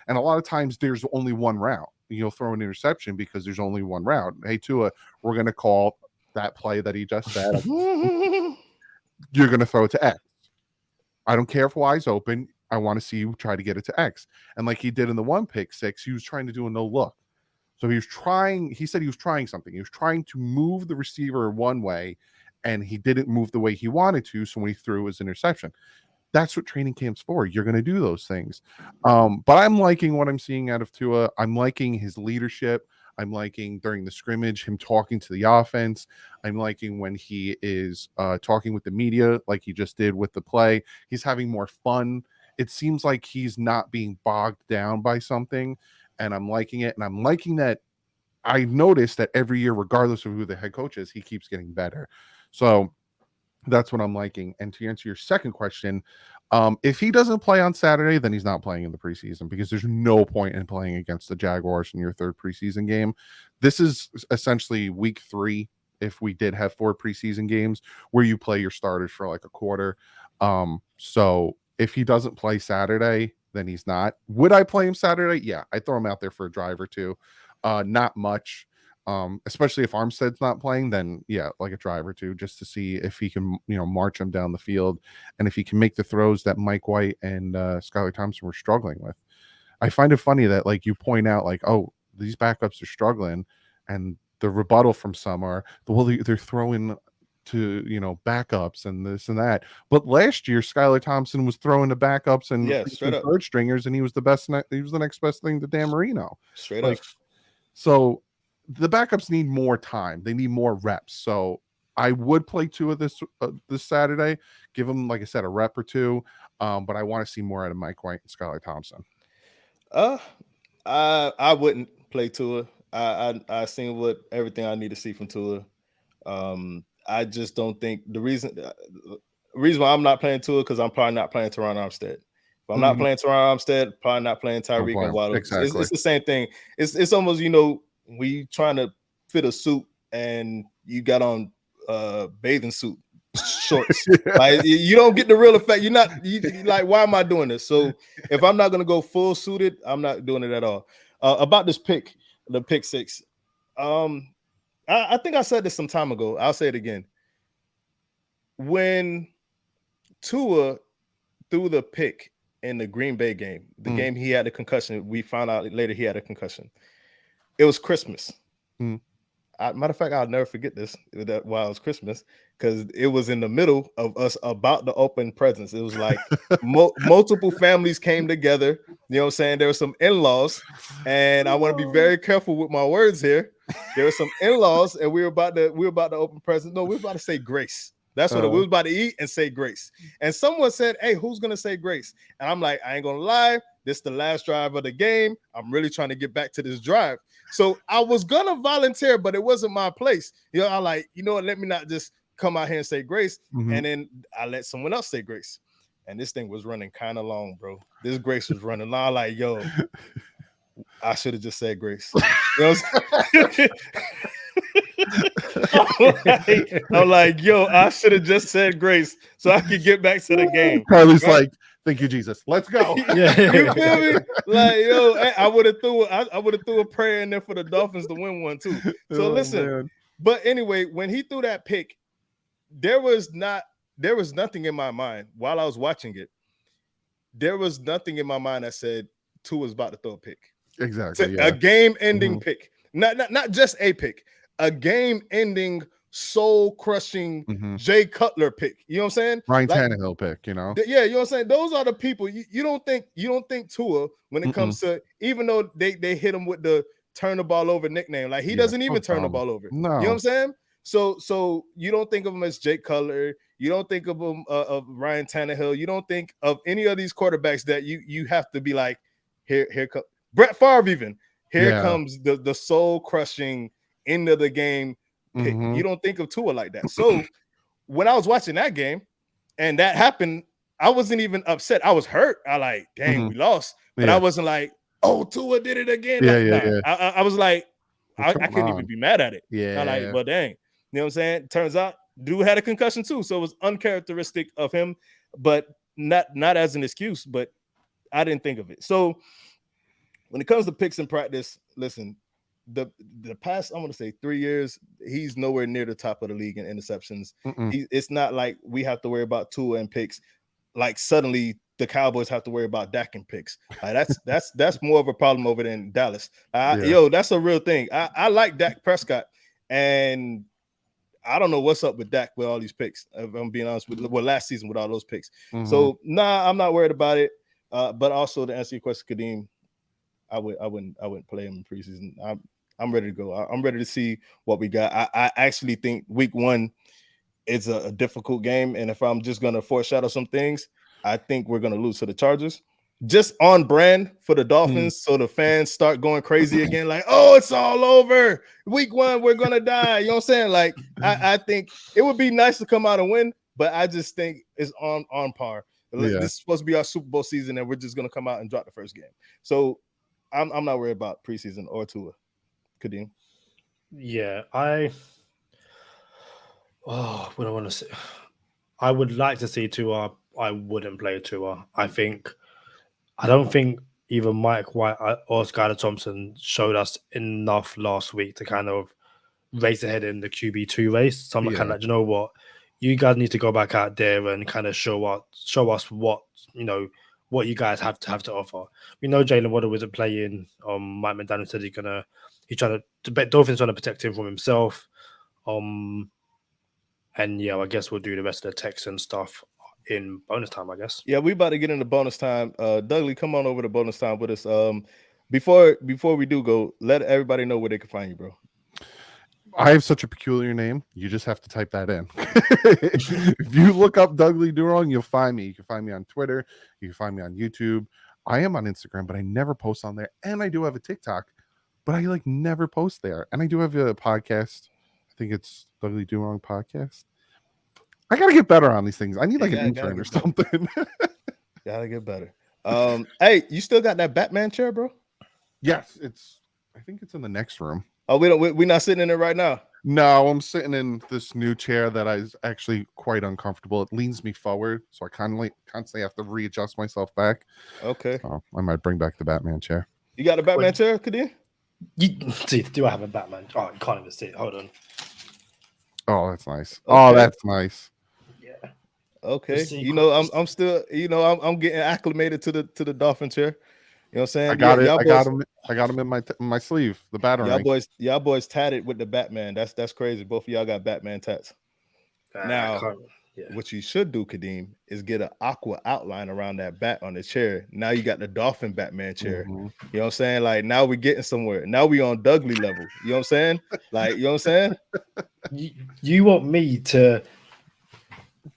and a lot of times there's only one route. You'll throw an interception because there's only one route. Hey, Tua, we're going to call that play that he just said. You're going to throw it to X. I don't care if Y's open. I want to see you try to get it to X. And like he did in the 1 pick 6, he was trying to do a no look. So he said he was trying something. He was trying to move the receiver one way, and he didn't move the way he wanted to. So when he threw his interception, that's what training camp's for. You're going to do those things. But I'm liking what I'm seeing out of Tua. I'm liking his leadership. I'm liking during the scrimmage, him talking to the offense. I'm liking when he is talking with the media like he just did with the play. He's having more fun. It seems like he's not being bogged down by something, and I'm liking it. And I'm liking that I noticed that every year, regardless of who the head coach is, he keeps getting better. So that's what I'm liking. And to answer your second question, if he doesn't play on Saturday, then he's not playing in the preseason because there's no point in playing against the Jaguars in your 3rd preseason game. This is essentially week 3, if we did have 4 preseason games, where you play your starters for like a quarter. So if he doesn't play Saturday, then he's not. Would I play him Saturday? Yeah, I'd throw him out there for a drive or two. Not much. Especially if Armstead's not playing, then yeah, like a drive or two, just to see if he can, march him down the field, and if he can make the throws that Mike White and Skylar Thompson were struggling with. I find it funny that like you point out like, oh, these backups are struggling, and the rebuttal from some are, well, they're throwing to backups and this and that. But last year, Skylar Thompson was throwing to backups and third stringers, and he was the best. He was the next best thing to Dan Marino. Straight up. So the backups need more time. They need more reps. So I would play 2 of this Saturday. Give them, like I said, a rep or 2. But I want to see more out of Mike White and Skylar Thompson. I wouldn't play Tua. I seen everything I need to see from Tua. I just don't think the reason why I'm not playing Tua because I'm probably not playing Teron Armstead. If I'm not playing Teron Armstead, probably not playing Tyreek and Waddle. Exactly. It's the same thing. It's almost we trying to fit a suit and you got on bathing suit shorts. Like you don't get the real effect. You're not like, why am I doing this? So if I'm not going to go full suited, I'm not doing it at all. About this pick, the pick 6. I think I said this some time ago. I'll say it again. When Tua threw the pick in the Green Bay game, the game he had a concussion, we found out later he had a concussion. It was Christmas. Matter of fact, I'll never forget this while it was Christmas, because it was in the middle of us about to open presents. It was like multiple families came together. You know what I'm saying? There were some in-laws, and I want to be very careful with my words here. There were some in-laws, and we were about to open presents. No, we were about to say grace. That's what we was about to eat and say grace. And someone said, "Hey, who's gonna say grace?" And I'm like, I ain't gonna lie. This is the last drive of the game. I'm really trying to get back to this drive. So I was gonna volunteer, but it wasn't my place. I'm like, what? Let me not just come out here and say grace. And then I let someone else say grace. And this thing was running kind of long, bro. This grace was running long. I'm like, yo, I should have just said grace. You know what I'm saying? I'm like, yo, I should have just said grace so I could get back to the game. Carly's like, thank you, Jesus. Let's go. You feel me? Like, yo, I would have threw a prayer in there for the Dolphins to win one too. So listen, man. But anyway, when he threw that pick, there was nothing in my mind while I was watching it. There was nothing in my mind that said Tua was about to throw a pick. Exactly. A game-ending pick. Not just a pick. A game-ending, soul-crushing Jay Cutler pick. You know what I'm saying? Ryan Tannehill pick, Yeah, you know what I'm saying? Those are the people. You don't think Tua when it comes to, even though they hit him with the turn the ball over nickname, like he doesn't even turn the ball over. No. You know what I'm saying? So you don't think of him as Jay Cutler. You don't think of him of Ryan Tannehill. You don't think of any of these quarterbacks that you have to be like, here Brett Favre even. Here Yeah. comes the soul-crushing end of the game pick. Mhm. You don't think of Tua like that. So when I was watching that game and that happened, I wasn't even upset. I was hurt. I like, dang, we lost. But I wasn't like, oh, Tua did it again. Yeah, Like, yeah. I was like, I What's couldn't going even on? be mad at it. Yeah. I like, well, dang. You know what I'm saying? Turns out dude had a concussion too. So it was uncharacteristic of him, but not as an excuse, but I didn't think of it. So when it comes to picks in practice, listen, the past, I'm going to say 3 years, he's nowhere near the top of the league in interceptions. It's not like we have to worry about Tua and picks. Like suddenly the Cowboys have to worry about Dak and picks. Like that's more of a problem over there in Dallas. Yo, that's a real thing. I like Dak Prescott, and I don't know what's up with Dak with all these picks. If I'm being honest with last season with all those picks. So I'm not worried about it. But also to answer your question, Kadeem, I wouldn't play him in preseason. I'm ready to go. I'm ready to see what we got. I actually think week 1 is a difficult game, and if I'm just gonna foreshadow some things, I think we're gonna lose to the Chargers. Just on brand for the Dolphins, so the fans start going crazy again, like, oh, it's all over. Week 1, we're gonna die. You know what I'm saying? Like, I think it would be nice to come out and win, but I just think it's on par. This is supposed to be our Super Bowl season, and we're just gonna come out and drop the first game. So I'm not worried about preseason or Tua. Kadeem. Yeah, what I want to say, I would like to see Tua. I wouldn't play Tua. I don't think either Mike White or Skylar Thompson showed us enough last week to kind of race ahead in the QB2 race. So I'm kind of like, you know what, you guys need to go back out there and kind of show us what what you guys have to offer. We know Jalen Waddle isn't playing. Mike McDaniel said Dolphins trying to protect him from himself. And yeah, I guess we'll do the rest of the Texans stuff in bonus time, I guess. Yeah, we about to get into bonus time. Dudley, come on over to bonus time with us. Before we do go, let everybody know where they can find you, bro. I have such a peculiar name. You just have to type that in. If you look up DouglieDoWrong, you'll find me. You can find me on Twitter. You can find me on YouTube. I am on Instagram, but I never post on there. And I do have a TikTok, but I never post there. And I do have a podcast. I think it's DouglieDoWrong podcast. I gotta get better on these things. I need an intern or something. Gotta get better. Hey, you still got that Batman chair, bro? Yes, I think it's in the next room. Oh, we're not sitting in it right now. No, I'm sitting in this new chair that is actually quite uncomfortable. It leans me forward, so I constantly have to readjust myself back. Okay. So I might bring back the Batman chair. You got a Batman chair, Kadeem? Do I have a Batman? Oh, you can't even see it. Hold on. Oh, that's nice. Okay. Oh, that's nice. Yeah. Okay. I'm still, I'm getting acclimated to the Dolphin chair. You know what I'm saying? I got him in my sleeve. The Batarang. Y'all boys tatted with the Batman. That's crazy. Both of y'all got Batman tats. Now, what you should do, Kadeem, is get an aqua outline around that bat on the chair. Now you got the Dolphin Batman chair. You know what I'm saying? Like, now we're getting somewhere. Now we on Dudley level. You know what I'm saying? Like, you know what I'm saying? You want me to?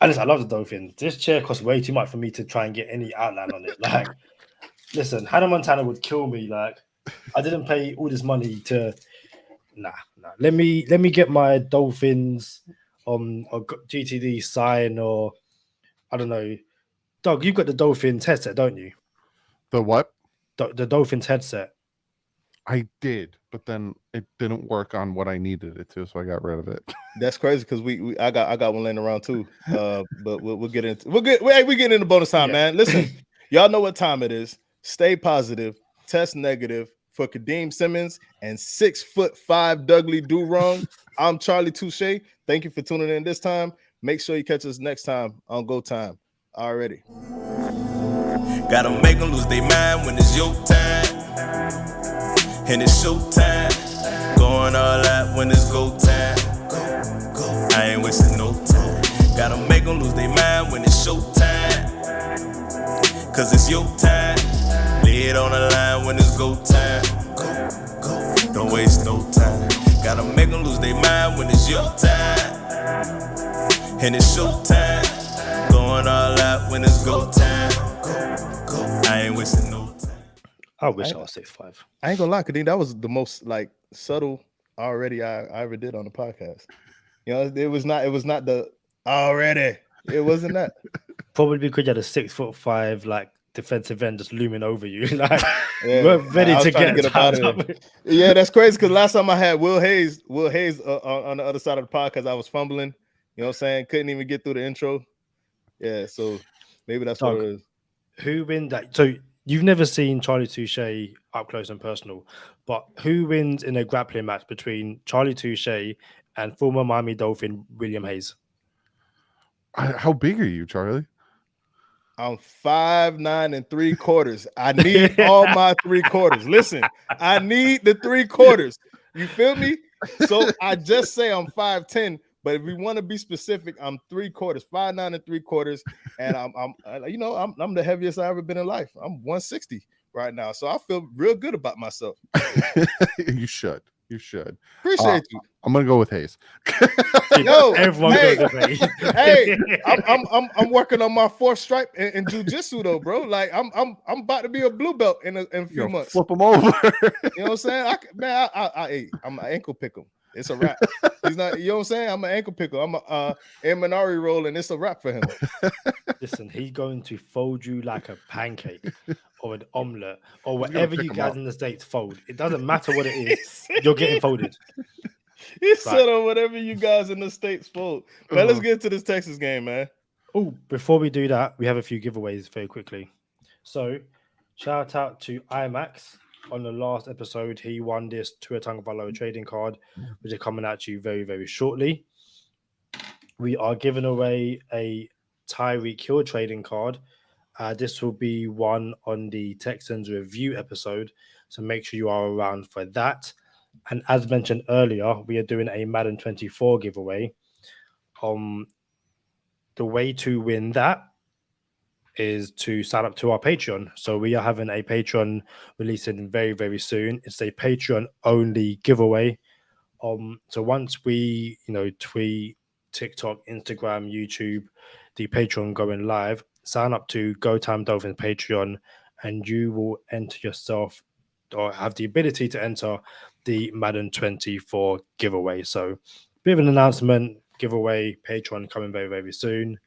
I love the Dolphins. This chair costs way too much for me to try and get any outline on it. Like, listen, Hannah Montana would kill me. Like, I didn't pay all this money to. Nah. Let me get my Dolphins or GTD sign, or I don't know. Doug, you've got the Dolphins headset, don't you? The what? The Dolphins headset. I did, but then it didn't work on what I needed it to, so I got rid of it. That's crazy because I got one laying around too. But we'll get into we get into bonus time, man. Listen, y'all know what time it is. Stay positive, test negative for Kadeem Simmons and 6'5" Dudley DoWrong. I'm Charlie Touche. Thank you for tuning in this time. Make sure you catch us next time on Go Time. Already. Gotta make them lose their mind when it's your time. And it's show time. Going all out when it's go time. I ain't wasting no time. Gotta make them lose their mind when it's show time. Cause it's your time. Lay it on the line when it's go time. Don't waste no time. Gotta make them lose their mind when it's your time. And it's show time. Going all out when it's go time. I ain't wasting no time. I wish I was 6'5". I ain't gonna lie, Kadeem, that was the most like subtle already I ever did on the podcast. You know, it was not the already. It wasn't that. Probably because you had a 6'5" like defensive end just looming over you, like Yeah, you weren't ready I was to trying get up out of there. Yeah, that's crazy because last time I had Will Hayes on the other side of the podcast, I was fumbling. You know what I'm saying? Couldn't even get through the intro. Yeah, so maybe that's Doug, what it is. Who wins that? So you've never seen Charlie Touche up close and personal, but who wins in a grappling match between Charlie Touche and former Miami Dolphin William Hayes? How big are you, Charlie? I'm 5'9"3/4. I need all my 3/4. Listen, I need the 3/4. You feel me? So I just say I'm 5'10", but if we want to be specific, I'm 3/4, 5'9" 3/4, and I'm the heaviest I've ever been in life. I'm 160 right now, so I feel real good about myself. You should. Appreciate you. I'm gonna go with Hayes. Yo, Everyone goes with Hayes. Hey, I'm working on my 4th stripe in jiu-jitsu though, bro. Like I'm about to be a blue belt in a few months. Flip them over. You know what I'm saying? I'm an ankle pickle. It's a wrap. He's not. You know what I'm saying? I'm an ankle pickle. I'm a Minari roll, and it's a wrap for him. Listen, he's going to fold you like a pancake or an omelet or whatever you guys in the States fold. It doesn't matter what it is. You're getting folded. He said on whatever you guys in the States fold. Man, let's get to this Texas game, man. Oh, before we do that, we have a few giveaways very quickly. So, shout out to IMAX. On the last episode, he won this Tua Tagovailoa trading card, which is coming at you very, very shortly. We are giving away a Tyreek Hill trading card. This will be one on the Texans review episode, so make sure you are around for that. And as mentioned earlier, we are doing a Madden 24 giveaway. The way to win that is to sign up to our Patreon. So we are having a Patreon releasing very, very soon. It's a Patreon only giveaway. So once we, tweet, TikTok, Instagram, YouTube, the Patreon going live, sign up to Go Time Dolphins Patreon, and you will enter yourself or have the ability to enter the Madden 24 giveaway. So bit of an announcement, giveaway, Patreon coming very, very soon.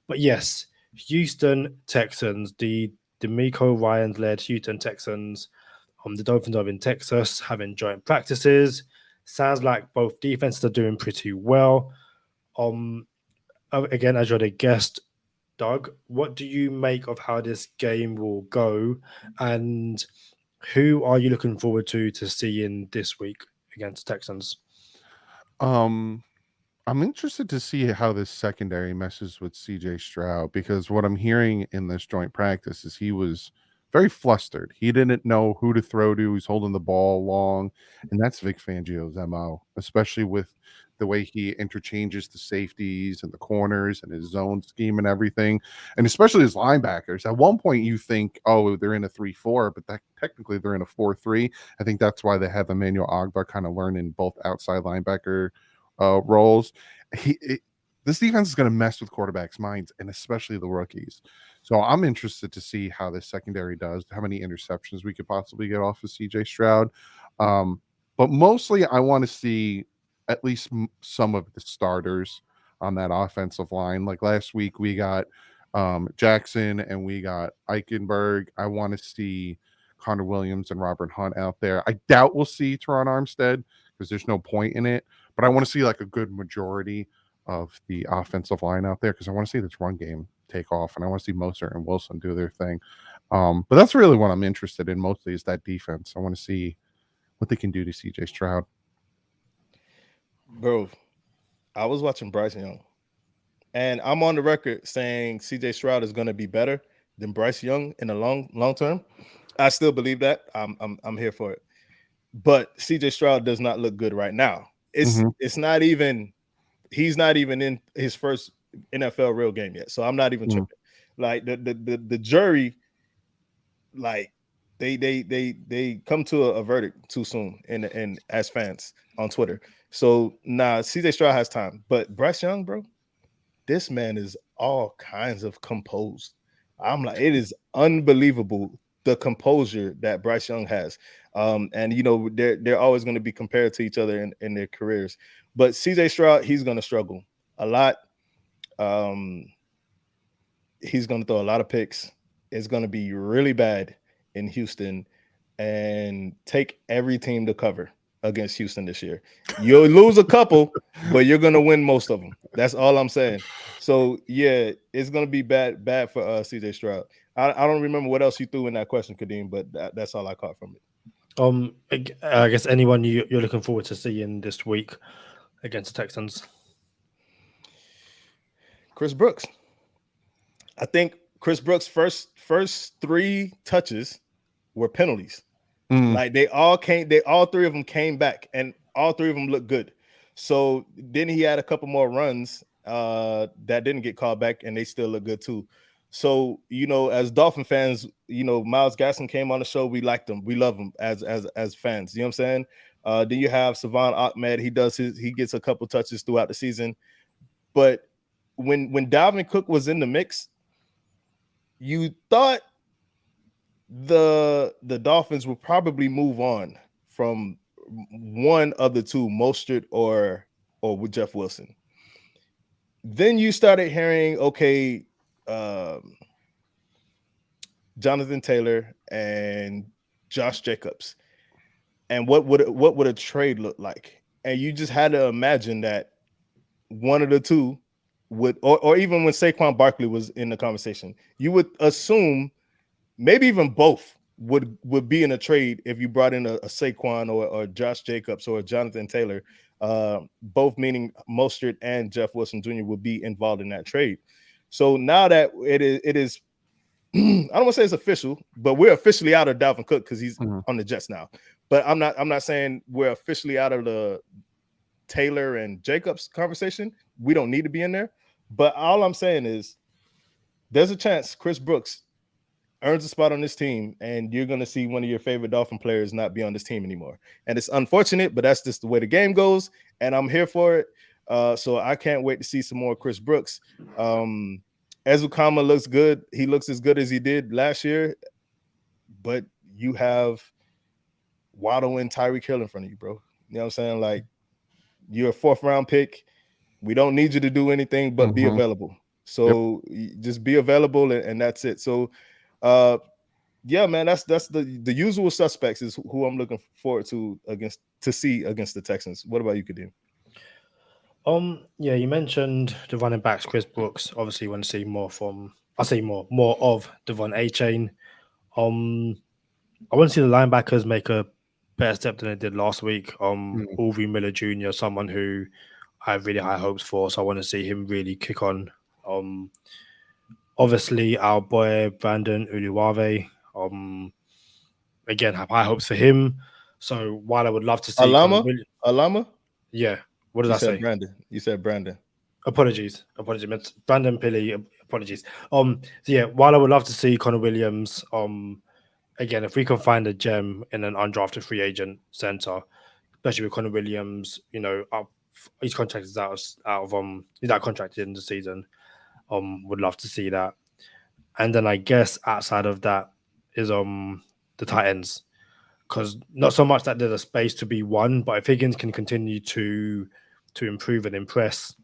But yes, Houston Texans, the DeMeco Ryans-led Houston Texans, the Dolphins are in Texas having joint practices. Sounds like both defenses are doing pretty well. Again, as you're the guest, Doug, what do you make of how this game will go, and who are you looking forward to seeing this week against Texans? I'm interested to see how this secondary meshes with CJ Stroud, because what I'm hearing in this joint practice is he was very flustered. He didn't know who to throw to. He's holding the ball long, and that's Vic Fangio's MO, especially with the way he interchanges the safeties and the corners and his zone scheme and everything, and especially his linebackers. At one point, you think, oh, they're in a 3-4, but technically they're in a 4-3. I think that's why they have Emmanuel Ogbah kind of learning both outside linebacker roles. This defense is going to mess with quarterbacks' minds, and especially the rookies. So I'm interested to see how this secondary does, how many interceptions we could possibly get off of CJ Stroud. But mostly I want to see at least some of the starters on that offensive line. Like last week we got Jackson and we got Eichenberg. I want to see Connor Williams and Robert Hunt out there. I doubt we'll see Teron Armstead because there's no point in it. But I want to see like a good majority of the offensive line out there because I want to see this run game take off, and I want to see Mostert and Wilson do their thing. But that's really what I'm interested in mostly is that defense. I want to see what they can do to CJ Stroud. Bro, I was watching Bryce Young, and I'm on the record saying CJ Stroud is going to be better than Bryce Young in the long term. I still believe that. I'm here for it. But CJ Stroud does not look good right now. It's not even, he's not even in his first NFL real game yet. So I'm not even tripping. Like the jury, like they come to a verdict too soon and as fans on Twitter. So CJ Stroud has time, but Bryce Young, bro, this man is all kinds of composed. I'm like, it is unbelievable the composure that Bryce Young has. And you know, they're always going to be compared to each other in their careers. But CJ Stroud, he's going to struggle a lot. He's going to throw a lot of picks. It's going to be really bad in Houston, and take every team to cover against Houston this year. You'll lose a couple, but you're going to win most of them. That's all I'm saying. So yeah, it's going to be bad for CJ Stroud. I don't remember what else you threw in that question, Kadeem, but that's all I caught from it. I guess anyone you're looking forward to seeing this week against the Texans? Chris Brooks. I think Chris Brooks' first 3 touches were penalties. Like all 3 of them came back, and all 3 of them looked good. So then he had a couple more runs that didn't get called back, and they still look good too. So, you know, as Dolphin fans, you know, Myles Gaskin came on the show. We liked him. We love him as fans. You know what I'm saying? Then you have Savon Ahmed. He gets a couple touches throughout the season. But when Dalvin Cook was in the mix, you thought the Dolphins would probably move on from one of the two, Mostert or with Jeff Wilson. Then you started hearing, okay, Jonathan Taylor and Josh Jacobs, and what would a trade look like? And you just had to imagine that one of the two would, or even when Saquon Barkley was in the conversation, you would assume maybe even both would be in a trade if you brought in a Saquon or Josh Jacobs or Jonathan Taylor. Both meaning Mostert and Jeff Wilson Jr. would be involved in that trade. So now that it is I don't want to say it's official, but we're officially out of Dalvin Cook because he's on the Jets now. But I'm not saying we're officially out of the Taylor and Jacobs conversation. We don't need to be in there. But all I'm saying is there's a chance Chris Brooks earns a spot on this team, and you're going to see one of your favorite Dolphin players not be on this team anymore. And it's unfortunate, but that's just the way the game goes, and I'm here for it. So I can't wait to see some more Chris Brooks. Ezukama looks good. He looks as good as he did last year, but you have Waddle and Tyreek Hill in front of you, bro. You know what I'm saying? Like, you're a 4th-round pick. We don't need you to do anything but be available. So just be available, and that's it. So, yeah, man, that's the usual suspects is who I'm looking forward to see against the Texans. What about you, Kadeem? Yeah, you mentioned the running backs, Chris Brooks. Obviously, you want to see more more of Devon A-Chain. I want to see the linebackers make a better step than they did last week. Ulvi Miller Jr., someone who I have really high hopes for, so I want to see him really kick on. Obviously, our boy Brandon Uluwave. Again, have high hopes for him. So while I would love to see Alama? Yeah. What did I say? Brandon. You said Brandon. Apologies. Brandon Pilley. Apologies. So yeah, while I would love to see Connor Williams, again, if we can find a gem in an undrafted free agent center, especially with Connor Williams, you know, his contract is he's not contracted in the season. Would love to see that. And then I guess outside of that is the tight ends. Because not so much that there's a space to be won, but if Higgins can continue to improve and impress,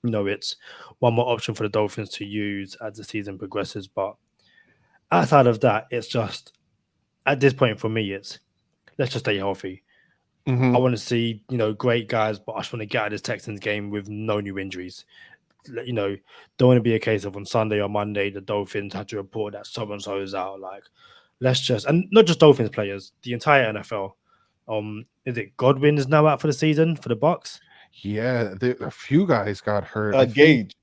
you know, it's one more option for the Dolphins to use as the season progresses. But outside of that, it's just, at this point for me, it's let's just stay healthy. I want to see, you know, great guys, but I just want to get out of this Texans game with no new injuries. You know, don't want to be a case of on Sunday or Monday, the Dolphins had to report that so-and-so is out. Like, let's just, and not just Dolphins players, the entire NFL. Is it Godwin is now out for the season for the Bucs? Yeah, a few guys got hurt. Gage.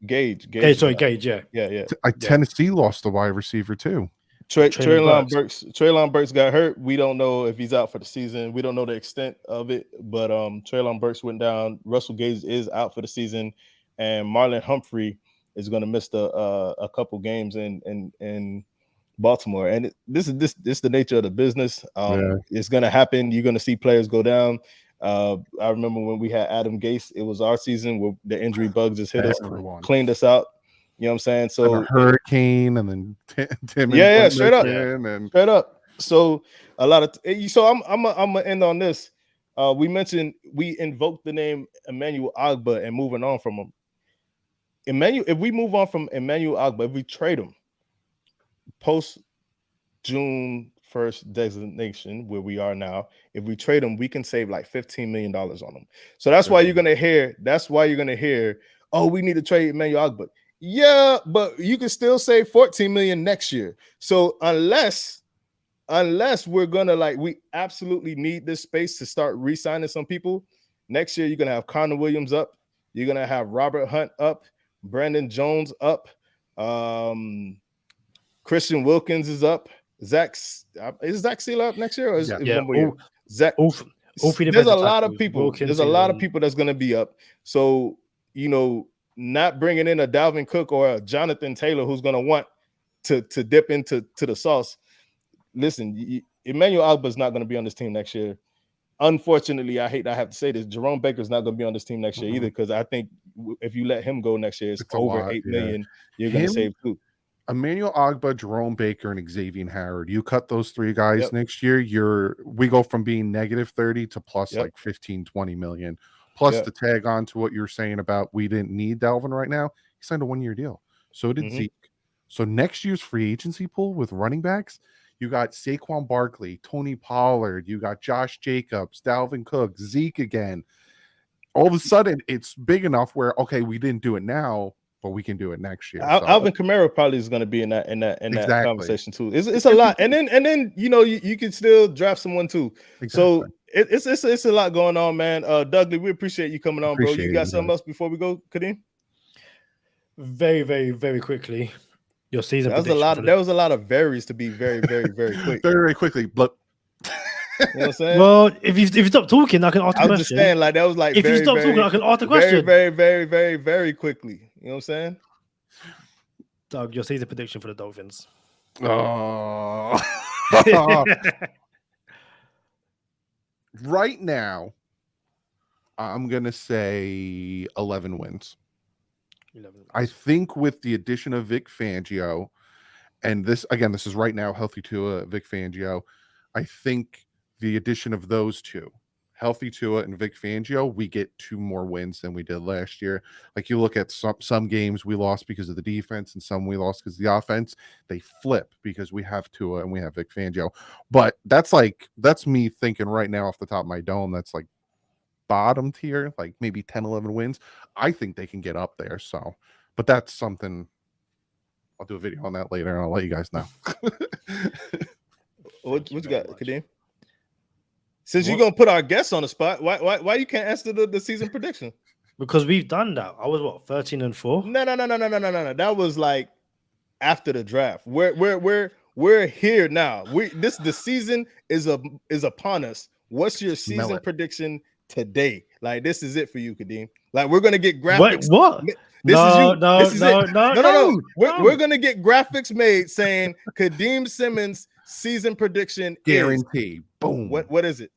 Sorry, Gage. Yeah. Tennessee lost a wide receiver too. Treylon Burks got hurt. We don't know if he's out for the season. We don't know the extent of it, but Treylon Burks went down. Russell Gage is out for the season, and Marlon Humphrey is going to miss a couple games in Baltimore. And this is the nature of the business. It's going to happen. You're going to see players go down. I remember when we had Adam Gase, it was our season where the injury bug just hit us, cleaned us out. You know what I'm saying? And So a hurricane, and then Timmons yeah, went straight up. missing, and straight up. So a lot of so I'm gonna end on this. We invoked the name Emmanuel Agba and moving on from him. If we move on from Emmanuel Agba, if we trade him post June 1st designation where we are now, if we trade him, we can save like $15 million on him. So that's why you're gonna hear, oh, we need to trade Emmanuel Agba. Yeah, but you can still save 14 million next year. So unless we're gonna we absolutely need this space to start re-signing some people, next year you're gonna have Connor Williams up, you're gonna have Robert Hunt up, Brandon Jones up, Christian Wilkins is up. Is Zach Sealer up next year, or is it one more year? Zach. All three There's a defensive lot of tackles, people. Wilkins, There's a lot of Sealer, people that's going to be up. So not bringing in a Dalvin Cook or a Jonathan Taylor who's going to want to dip into the sauce. Listen, Emmanuel Agba is not going to be on this team next year. Unfortunately, I have to say this, Jerome Baker's not going to be on this team next year either, because I think if you let him go next year, it's over $8 million. You're going to save too. Emmanuel Agba, Jerome Baker, and Xavier Howard. You cut those three guys next year, we go from being -30 to plus like 15-20 million. Plus the tag on to what you're saying about we didn't need Dalvin right now. He signed a 1-year deal. So did Zeke. So next year's free agency pool with running backs, you got Saquon Barkley, Tony Pollard, you got Josh Jacobs, Dalvin Cook, Zeke again. All of a sudden, it's big enough where, okay, we didn't do it now, but we can do it next year. Alvin Kamara probably is going to be in that conversation too. It's a lot, and then you can still draft someone too. Exactly. So it's a lot going on, man. Dudley, we appreciate you coming on, bro. You got something else before we go, Kadeem? Very, very, very quickly. Your season. There was a lot of varies to be very, very, very quick. Very, very quickly, but. You know what I'm saying? Well, if you stop talking, I can ask the question. I'm just saying, that was if you stop talking, I can ask the question. Very, very, very, very quickly. You know what I'm saying? Doug, your season prediction for the Dolphins. Right now, I'm going to say 11 wins. 11 wins. I think with the addition of Vic Fangio, and this is right now, healthy Tua, Vic Fangio, I think the addition of those two, healthy Tua and Vic Fangio, we get 2 more wins than we did last year. Like, you look at some games we lost because of the defense, and some we lost because of the offense. They flip because we have Tua and we have Vic Fangio. But that's me thinking right now off the top of my dome. That's like bottom tier, like maybe 10, 11 wins. I think they can get up there. So, but that's something. I'll do a video on that later, and I'll let you guys know. What you got, Kadeem? Since you're gonna put our guests on the spot, why you can't answer the season prediction? Because we've done that. I was 13-4. No. That was like after the draft. We're here now. The season is upon us. What's your season prediction today? Like, this is it for you, Kadeem. Like, we're gonna get graphics. What? No. We're No. gonna get graphics made saying Kadeem Simmons season prediction guarantee. Boom. What is it?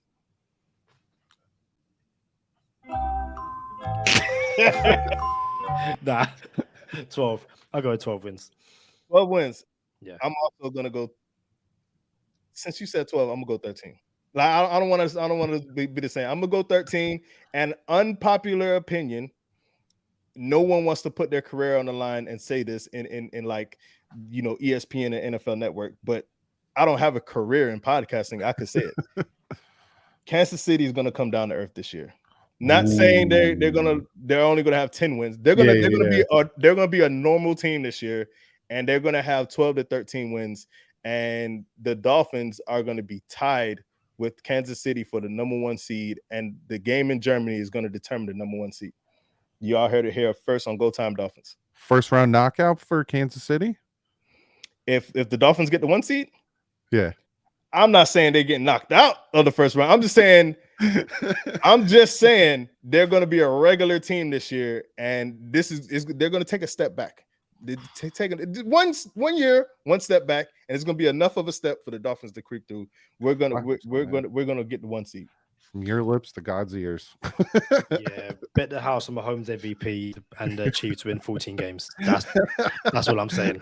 Nah, 12. I'll go with 12 wins. 12 wins. Yeah. I'm also gonna go. Since you said 12, I'm gonna go 13. Like, I don't want to be the same. I'm gonna go 13. An unpopular opinion. No one wants to put their career on the line and say this in like, ESPN and NFL Network, but I don't have a career in podcasting. I could say it. Kansas City is gonna come down to earth this year. Not saying they're only gonna have 10 wins. They're gonna be a normal team this year, and they're gonna have 12 to 13 wins. And the Dolphins are gonna be tied with Kansas City for the number 1 seed, and the game in Germany is gonna determine the number 1 seed. You all heard it here first on Go Time Dolphins. First round knockout for Kansas City. If the Dolphins get the 1 seed, yeah. I'm not saying they get knocked out of the first round. I'm just saying they're going to be a regular team this year, and they're going to take a step back. They take one year, 1 step back, and it's going to be enough of a step for the Dolphins to creep through. We're gonna get the 1 seed. From your lips to God's ears. Yeah, bet the house on Mahomes MVP and the Chiefs win 14 games. That's all I'm saying.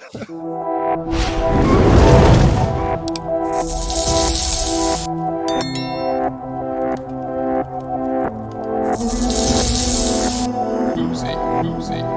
Oopsie.